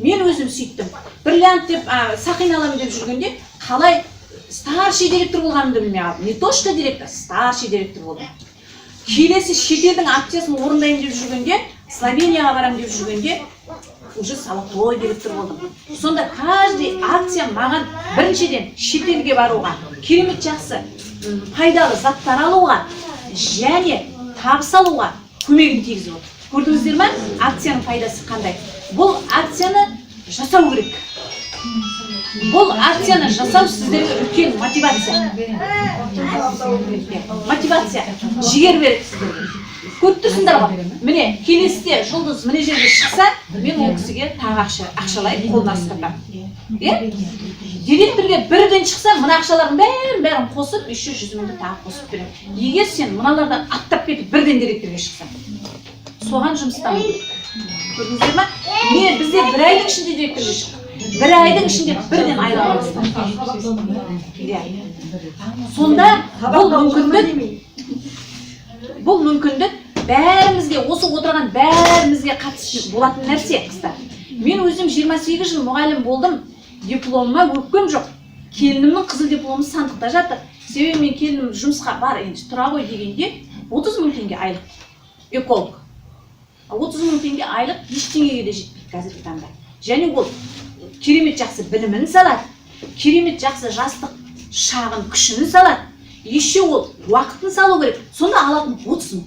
[SPEAKER 4] Мен өзім сөйттім. Бриллиант деп сақин аламын деп жүргенде қалай старший директор болғанымды білмей қалдым. Не то что директор, старший директор болдым. Келесі шетелдің акциясын орындайын деп жүргенде, Словенияға барам деп жүргенде, уже салатой директор болдым. Сонда каждый акция маған біріншіден шетелге баруға, керемет жақсы пайдалы заттар алуға, және табыс алуға көмегін тигізіп отыр. Көрдіңіздер ме? Акцияның пайдасы қандай? Бұл акцияны жасау керек. Бұл акцияны жасау сіздерге үлкен мотивация. Мотивация, жігер береді сіздерге. Көріп тұрсыңдар ғой. Міне, келесіде Жұлдыз міне жерге шықса, мен ол кісіге тағы ақшалай қолына ұстатамын. Директорге бірден шықса, мына ақшалардың бәрін қосып, 300 000 тағы қосып беремін. Егер сен мыналардан аттап кетіп бірден директорге шықсаң, соған жұмыстан көрдіңіздер ме? Бізде бір айдың ішінде директорге шықтық. Бір айдың ішінде бірден айлық аласың. Сонда бұл мүмкіндік бәрімізге, осы отырған бәрімізге қатысты болатын нәрсе, қыздар. Мен өзім 28 жыл мұғалім болдым, дипломыма өкпем жоқ. Келінімнің қызыл дипломы сандықта жатыр. Себебі мен келінім жұмысқа бар, енді тұра ғой дегенде 30 000 теңге айлық. Эколог. 30 000 теңге айлық ештеңеге де жетпейді қазіргі таңда. Және ол керемет жақсы білімін салады, керемет жақсы жастық шағын күшін салады. Еще ол уақытын салу керек. Сонда алатын 30 000.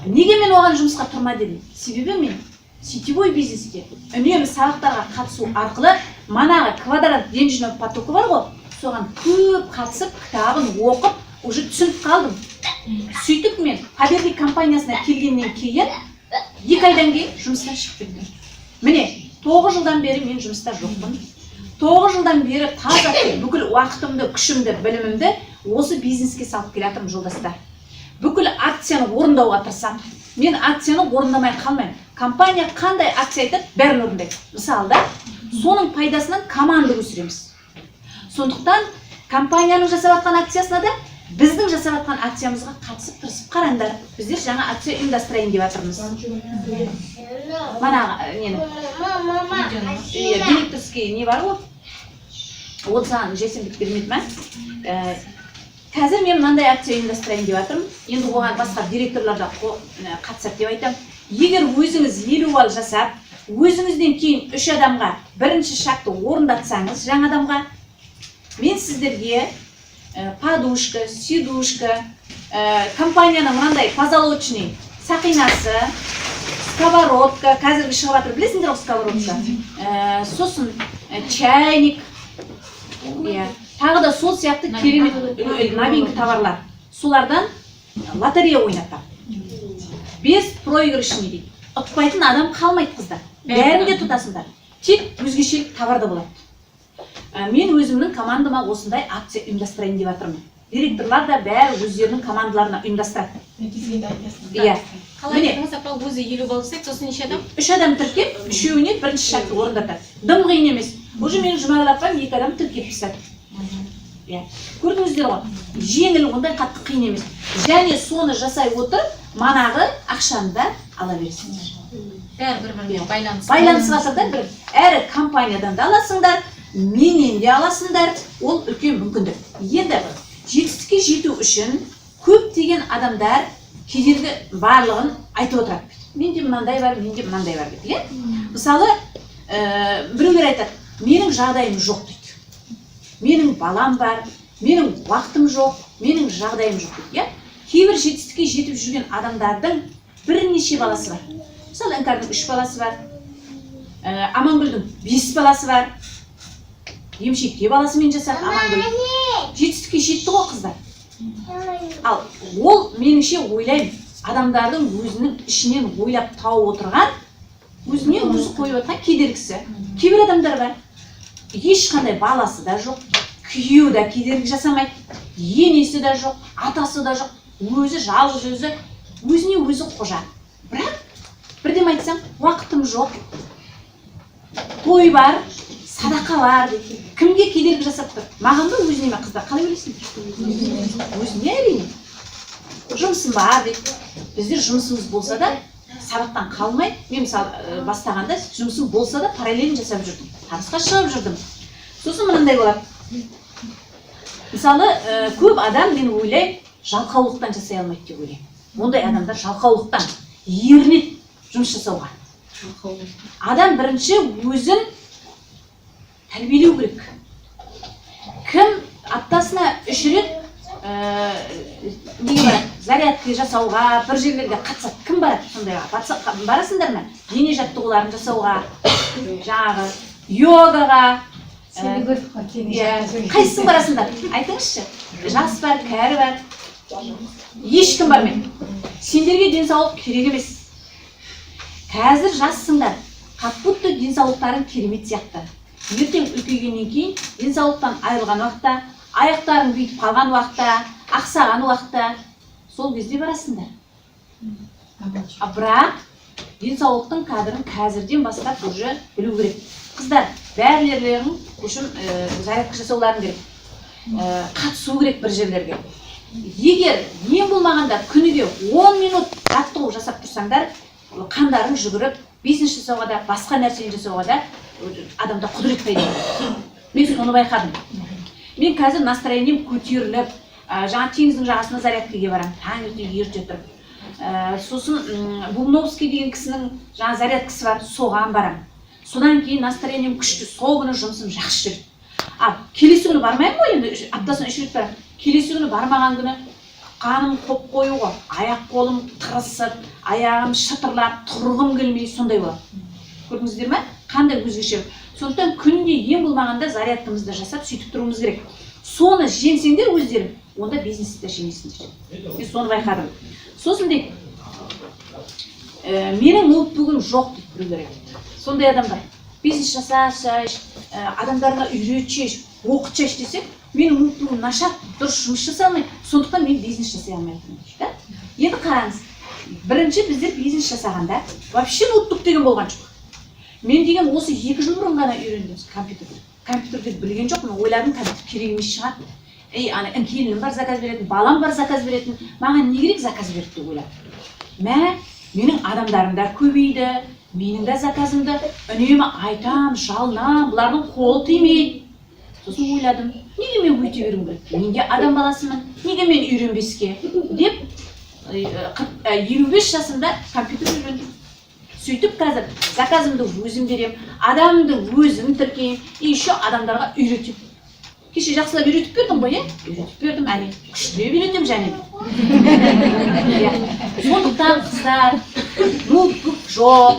[SPEAKER 4] Неге мен оған жұмысқа тұрма дедім? Себебі мен сетевой бизнесте үнемі сабақтарға қатысу арқылы манағы квадрат денежный потокі бар ғой, соған көп қатысып, кітабын оқып, уже түсініп қалдым. Сөйтіп мен Фаберлик компаниясына келгеннен кейін 2 айдан кейін жұмыстан шығып кеттім. Міне, 9 жылдан бері мен жұмыста жоқпын. 9 жылдан бері таза бүкіл уақытымды, күшімді, білімімді осы бизнеске салып келе жатырмын, жолдастар. Бүкіл акцияны орындауға тырысамын. Мен акцияны орындамай қалмаймын. Компания қандай акция айтады, бәрін орындайды. Мысалы, соның пайдасынан команда өсіреміз. Сондықтан компанияның жасап жатқан акциясына да біздің жасап жатқан акциямызға қатысып тырысып қараңдар. Біздер жаңа акция ұйымдастырайын деп жатырмыз. Мана нені? Директорский не бар ғой? Ол саған жесімдік бермеді ма? Қазір мен мынандай акция ұйымдастырайын деп жатырмын. Енді оған басқа директорлар да қатысады деп айтамын. Егер өзіңіз 50 балл жасап, өзіңізден кейін 3 адамға бірінші шартты орындатсаңыз, жаңа адамға, мен сіздерге подушка, сидушка, компанияның мынандай позолочный сақинасы, сковородка, қазіргі шығып жатыр, білесіңдер ғой сковородка, сосын чайник, тағы да сол сияқты керемет новинка товарлар. Солардан лотерея ойнатам. Без проигрышный дейді. Ұтпайтын адам қалмайды қыздар. Бәрін де тұтасыңдар. Тек өзгешелік товарда болады. Мен өзімнің командама осындай акция ұйымдастырайын деп жатырмын. Директорлар да бәрі өздерінің командаларына ұйымдастырады. Иә.
[SPEAKER 1] Қалай дедіңіз апа, өзі 50 балл жасайды, сосын неше адам?
[SPEAKER 4] 3 адам тіркеп, үшеуіне бірінші шартты орындатады. Дым қиын емес. Уже менің Жұмағұл апам 2 адам тіркеп тастады. Көрдіңіздер ғой, жеңіл, ондай қатты қиын емес. Және соны жасай отырып, манағы ақшаны да ала бересіңдер.
[SPEAKER 1] Бәрі бір-біріне байланысты.
[SPEAKER 4] Байланысып жатыр бір. Әрі компаниядан да аласыңдар, менен де аласыңдар, ол үлкен мүмкіндік. Енді жетістікке жету үшін көптеген адамдар кедергі барлығын айтып отырады. Менде мынандай бар, менде мынандай бар деп. Мысалы, біреулер айтады, менің жағдайым жоқ дейді. Менің балам бар, менің уақытым жоқ, менің жағдайым жоқ дейді. Кейбір жетістікке жетіп жүрген адамдардың бірнеше баласы бар. Мысалы, Іңкәрдің 3 баласы бар, Амангүлдің 5 баласы бар, емшекте баласымен жасап Амангүл жетістікке жетті ғой қыздар. Ал ол меніңше ойлаймын, адамдардың өзінің ішінен ойлап тауып отырған, өзіне өзі қойып отырған кедергісі. Кейбір адамдар бар, ешқандай баласы да жоқ, күйеуі да кедергі жасамайды, енесі да жоқ, атасы да жоқ, өзі жалғыз өзіне өзі қожа. Бірақ бірден айтсам, уақытым жоқ, той бар, садақа бар дейді. Кімге кедергі жасап тұр? Маған ба, өзіне ме қыздар? Қалай ойлайсыңдар? Өзіне әрине. Жұмысым бар дейді. Біздер жұмысымыз болса да, сабақтан қалмай, мен мысалы бастағанда жұмысым болса да параллелін жасап жүрдім. Табысқа шығып жүрдім. Сосын мынандай болады. Мысалы, көп адам мен ойлаймын, жалқаулықтан жасай алмайды деп ойлаймын. Ондай адамдар жалқаулықтан ерінеді жұмыс жасауға. Адам бірінші өзін тәрбиелеу керек. Кім аптасына 3 рет зарядка жасауға, бір жерлерге қатысады? Кім барады сондайға? Барасыңдар ма? Дене жаттығуларын жасауға, жаңағы йогаға, қайсысын барасыңдар? Айтыңызшы. Жас бар, кәрі бар. Ешкім бармайды. Сендерге денсаулық керек емес. Қазір жассыңдар. Как-будто денсаулықтарың керемет сияқты. Ертең үлкейгеннен кейін денсаулықтан айырылған уақытта, аяқтарың бүйтіп қалған уақытта, ақсаған уақытта, сол кезде барасыңдар. Бірақ денсаулықтың қадірін қазірден бастап уже білу керек. Қыздар, бәрілерің үшін зарядка жасауларын керек. Қатысу керек бір жерлерге. Егер ең болмағанда күніге 10 минут жаттығу жасап тұрсаңдар, қандарың жүгіріп, бизнес жасауға да, басқа нәрсені жасауға да адамда құдірет пайда болады. Мен соны байқадым. Мен қазір настроением көтеріліп, жаңа теңіздің жағасына зарядкаға барам, таңертең ерте тұрып. Сосын Бубновский деген кісінің жаңа зарядкасы бар, соған барам. Содан кейін настроением күшті, сол күні жұмысым жақсы жүрді. Келесі күні бармаймын ғой, енді аптасына 3 рет барам. Келесі күні бармаған күні қаным қоп қоюға, аяқ қолым тырысып, аяғым шытырлап, тұрғым келмей, сондай болады. Көрдіңіздер ме? Қандай өзгеше. Сондықтан күнде ең болмағанда зарядкамызды жасап сөйтіп тұруымыз керек. Соны жеңсеңдер өздерің, онда бизнесті де жеңесіңдер. Мен соны байқадым. Сосын дейді, менің ноутбугым жоқ дейді біреулер. Сондай адамдар. Бизнес жасашы, адамдарға үйретші, оқытшы десек, менің ноутбугым нашар, дұрыс жұмыс жасай алмайды. Сондықтан мен бизнес жасай алмаймын. Енді қараңыз, бірінші біздер бизнес жасағанда вообще ноутбук деген болған жоқ. Мен деген осы 2 жыл бұрын ғана үйрендім компьютерді. Компьютерді білген жоқпын, ойладым компьютер керек емес шығар. ана келінім бар заказ беретін, балам бар заказ беретін, маған не керек заказ берді деп ойладым. Менің адамдарым да көбейді, менің де заказымды үнемі айтам, жалынам, бұлардың қолы тимейді. Сосын ойладым, неге мен өйте беруім керек? Мен де адам баласымын, неге мен үйренбеске? Деп 55 жасымда компьютер үйрендім. Сөйтіп қазір заказымды өзім берем, адамды өзім тіркейм, еще адамдарға үйретем. Кеше жақсылап үйретіп бердім ғой, үйретіп бердім, әне күштілеп үйретем және. Сондықтан қыздар, ноутбук жоқ,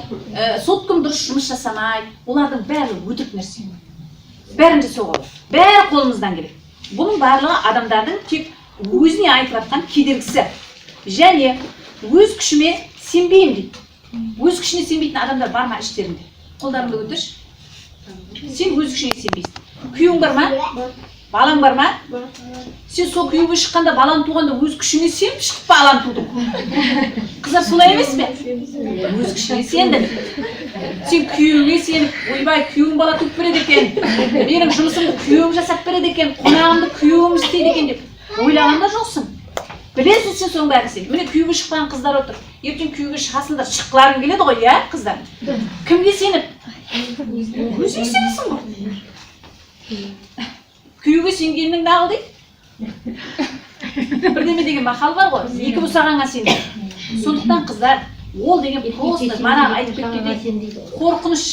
[SPEAKER 4] соткам дұрыс жұмыс жасамайды, олардың бәрі өтірік нәрсе. Бәрін жасауға болады, бәрі қолымыздан келеді. Бұның барлығы адамдардың тек өзіне айтып жатқан кедергісі. Және өз күшіме сенбеймін дейді. Өз күшіне сенбейтін адамдар бар ма іштерінде? Қолдарыңды көтерші. Сен өз күшіне сенбейсің. Күйеуің бар ма? Балаң бар ма? Сен сол күйеуге шыққанда, баланы туғанда өз күшіңе сеніп шығып баланы тудың. Қыздар солай емес пе? Өз күшіңе сендің. Сен күйеуге сеніп, ойбай, күйеуім бала туып береді екен, менің жұмысымды күйеуім жасап береді екен, қонағымды күйеуім істейді екен деп ойлағанда жоқсың. Білесің сен соның бәрін сен. Міне күйеуге шыққан қыздар отыр. Ертең күйеуге шығасыңдар, шыққыларың келеді ғой, иә, қыздар? Кімге сеніп? Өзіңе сенесің ғой. Күйеуге сенгеннің нағыл дейді. Бірдеме деген мақал бар ғой, екі босағанға сенді. Сондықтан қыздар, ол деген просто манағы айтып кеткендей қорқыныш.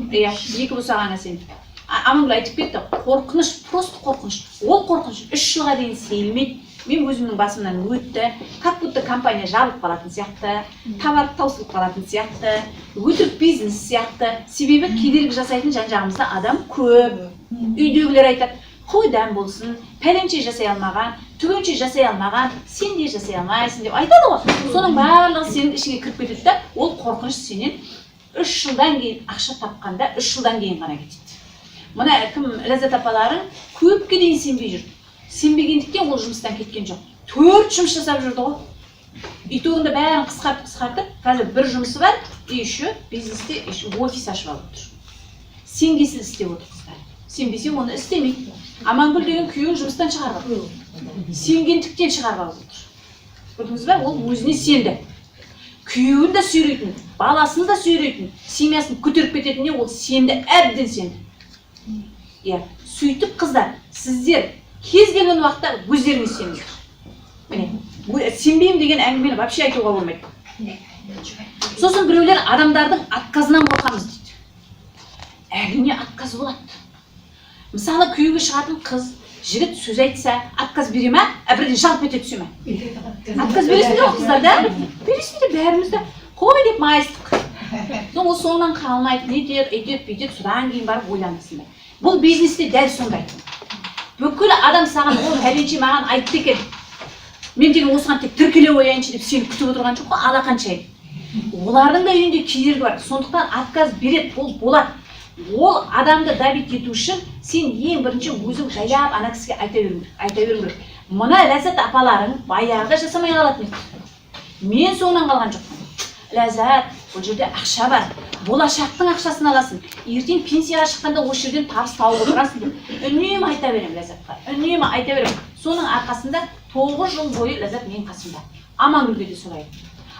[SPEAKER 4] Иә, екі босағанға сенді. Амангүл айтып кетті, қорқыныш, просто қорқыныш. Ол қорқыныш 3 жылға дейін сейілмейді. Мен өзімнің басымнан өтті, как будто компания жабылып қалатын сияқты, товар таусылып қалатын сияқты, өтірік бизнес сияқты. Себебі кедергі жасайтын жан-жағымызда адам көп. Үйдегілер айтады, қой дәм болсын, пәленше жасай алмаған, түгенше жасай алмаған, сен де жасай алмайсың деп айтады ғой. Соның барлығы сенің ішіңе кіріп кетеді да, ол қорқыныш сенен 3 жылдан кейін ақша тапқанда 3 жылдан кейін ғана кетеді. Мына кім Ләззат апаларың көпке дейін сенбей жүрді. Сенбегендіктен ол жұмыстан кеткен жоқ. 4 жұмыс жасап жүрді ғой. Итогында бәрін қысқартып, қазір бір жұмысы бар, еще бизнесте офис ашып алып отыр. Сенгесін істеп отыр қыздар. Сенбесе оны істемейді. Амангүл деген күйеуін жұмыстан шығарып отыр. Сенгендіктен шығарып алып отыр. Көрдіңіз бе? Ол өзіне сенді. Күйеуін де сүйрейтін, баласын да сүйрейтін, семьясын көтеріп кететініне ол сенді, әбден сенді. Иә, сөйтіп қыздар, сіздер кез келген уақытта өздеріңіз сеніңіздер. Міне, сенбеймін деген әңгімені вообще айтуға болмайды. Сосын біреулер адамдардың отказынан қорқамыз дейді. Әрине отказ болады. Мысалы, күйеуге шығатын қыз, жігіт сөз айтса, отказ бере ме, бірден жалп ете түсе ме? Отказ бересіңдер ғой қыздар, да? Бересіңдер бәрімізді. Қой деп майыстық. Ол соңынан қалмайды, нетеді, етеді, бүйтеді, содан кейін барып ойланасыңдар. Бұл бизнесте дәл сондай. Бүкіл адам саған ол пәленше маған айтты екен. Мен деген осыған тек тіркеле қояйыншы деп сені күтіп отырған жоқ қой, алақанша. Олардың да үйінде кедергі бар. Сондықтан отказ береді, ол болады. Ол адамды давить ету үшін сен ең бірінші өзің жайлап ана кісіге айта беруің керек. Мына Ләззат апаларың баяғы жасамай қалатын еді. Мен соңынан қалған жоқпын. Ләззат, бұл жерде ақша бар. Болашақтың ақшасын аласың. Ертең пенсияға шыққанда осы жерден табыс тауып отырасың деп. Үнемі айта берем Ләззатқа. Үнемі айта берем. Соның арқасында 9 жыл бойы Ләззат менің қасымда. Амангүлге де солай.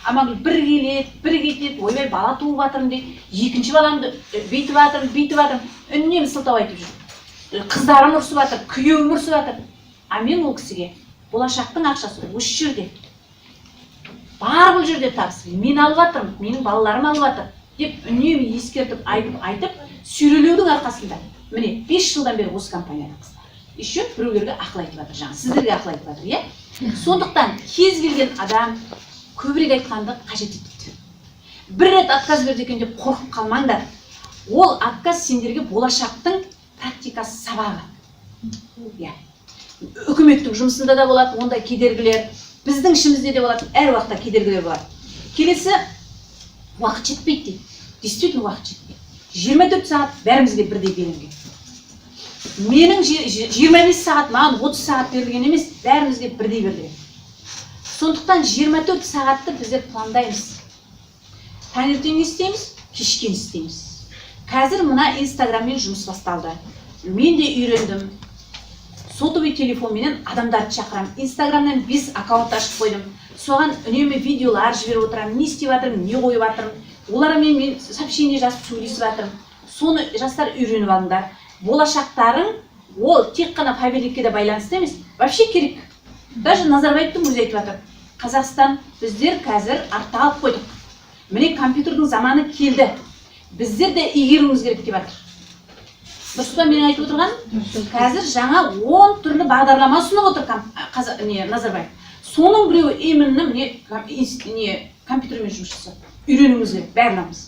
[SPEAKER 4] Амангүл бір келеді, бір кетеді, ойбай бала туып жатырмын дейді. Екінші баламды бүйтіп жатырмын. Үнемі сылтау айтып жүр. Қыздарым ұрсып жатыр, күйеуім ұрсып жатыр. А мен ол кісіге болашақтың ақшасы осы жерде. Бар бұл жерде табыс. Мен алып жатырмын, менің балаларым алып жатыр деп үнемі ескертіп, айтып, сүйрелеудің арқасында. Міне, 5 жылдан бері осы компанияда қыздар. Еще біреулерге ақыл айтып жатыр, жаңа сіздерге ақыл айтып жатыр, иә? Сондықтан кез келген адам көбірек айтқанды қажет етеді. Бір рет отказ берді екен деп қорқып қалмаңдар. Ол отказ сендерге болашақтың практикасы сабағы. Иә. Үкіметтің жұмысында да болады ондай кедергілер. Біздің ішімізде де болады, әр уақытта кедергілер болады. Келесі уақыт жетпейді дейді. Действительно уақыт жетпейді. 24 сағат бәрімізге бірдей берілген. Менің 25 сағат, маған 30 сағат берілген емес, бәрімізге бірдей берілген. Сондықтан 24 сағатты біздер пландаймыз. Таңертең істейміз, кешкен істейміз. Қазір мына Инстаграммен жұмыс басталды. Мен де үйрендім. сотовый телефон менен адамдарды чакырам. Инстаграмдан 5 аккаунт ашып койдум. Соған үнемі видеолар жіберіп отырамын, не істеп жатырмын, не қойып жатырмын. Олармен мен сообщение жазып сөйлесіп жатырмын. Соны жастар үйреніп алыңдар. Болашақтарың ол тек қана Фаберликке де байланысты емес, вообще керек. Даже Назарбаевтың өзі айтып жатыр. Қазақстан біздер қазір артта қалып қойдық. Міне компьютердің заманы келді. Біздер де игеруіміз керек деп жатыр. Дұрыс па менің айтып отырған? Қазір жаңа 10 түрлі бағдарлама ұсынып отыр Назарбаев. Соның біреуі именно міне компьютермен жұмыс жасап үйренуіміз керек бәріміз.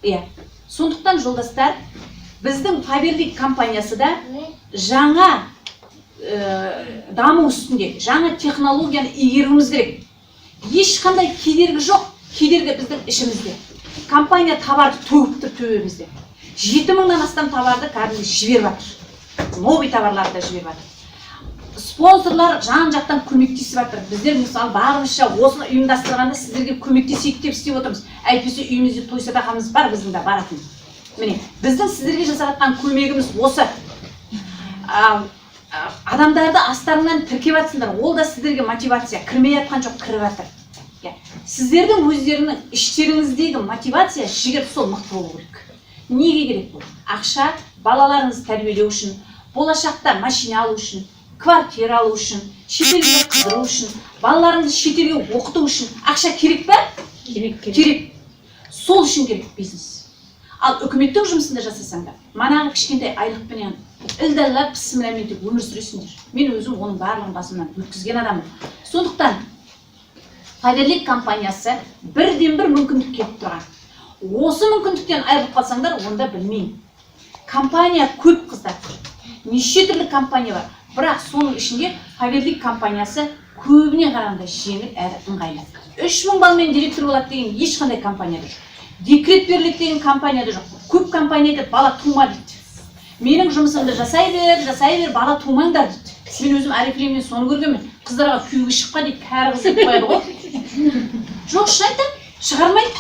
[SPEAKER 4] Иә. Сондықтан жолдастар, біздің Фаберлик компаниясы да жаңа даму үстінде, жаңа технологияны игеруіміз керек. Ешқандай кедергі жоқ. Кедергі біздің ішімізде. Компания товарды төгіп тұр төбемізде. 7000-нан астам товарды кәдімгі жіберіп жатыр. Новый товарларды жіберіп жатыр. Спонсорлар жан-жақтан көмектесіп жатыр. Біздер мысалы барынша осыны ұйымдастырғанда сіздерге көмектесейік деп істеп отырмыз. Әйтпесе үйімізде той садақамыз бар, біздің де баратын. Міне, біздің сіздерге жасап жатқан көмегіміз осы. Адамдарды астарынан тіркеп жатсыңдар. Ол да сіздерге мотивация, кірмей жатқан жоқ, кіріп жатыр. Сіздердің өздерінің іштеріңіздегі мотивация жігер сол мықты болу керек. Неге керек бұл? Ақша балаларыңызды тәрбиелеу үшін, болашақта машина алу үшін, квартира алу үшін, шетелге қыдыру үшін, балаларыңызды шетелге оқыту үшін ақша керек пе? Керек. Сол үшін керек бизнес. Ал үкіметтің жұмысында жасасаңдар, манағы кішкентай айлықпенен ілдалла пісімімен деп өмір сүресіңдер. Мен өзім оның барлығын басымнан өткізген адаммын. Сондықтан Фаберлик компаниясы бірден-бір мүмкіндік келіп тұрған. Осы мүмкіндіктен айырылып қалсаңдар, онда білмеймін. Компания көп қыздар. Неше түрлі компания бар. Бірақ соның ішінде Фаберлик компаниясы көбіне қарағанда жеңіл әрі ыңғайлы. 3000 балмен директор болады деген ешқандай компанияда жоқ. Декрет беріледі деген компанияда жоқ. Көп компанияда бала тума дейді. Менің жұмысымды жасай бер, бала тумаңдар дейді. Мен өзім Арифлеймен соны көргенмін. Қыздарға күйеуге шықпа дейді, кәрі қыз деп қояды ғой. Жоқ, шайтан, шығармайды.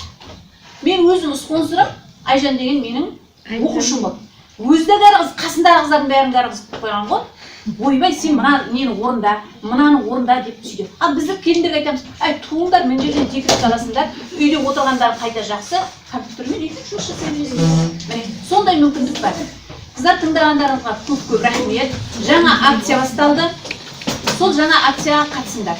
[SPEAKER 4] Мен өзім спонсорым, Айжан деген менің оқушым болды. Өзді кәрі қыз, қасындағы қыздардың бәрін кәрі қыз қойған ғой. Ойбай, сен нені орында, мынаны орында деп сөйдеп. Ал біздер келіндерге айтамыз, туыңдар, мен жерден декрет аласыңдар, үйде отырғандар қайта жақсы, компьютермен үйде жұмыс жасаймыз. Сондай мүмкіндік бар. Қыздар, тыңдағандарыңызға көп рахмет. Жаңа акция басталды. Сол жаңа акцияға қатысыңдар.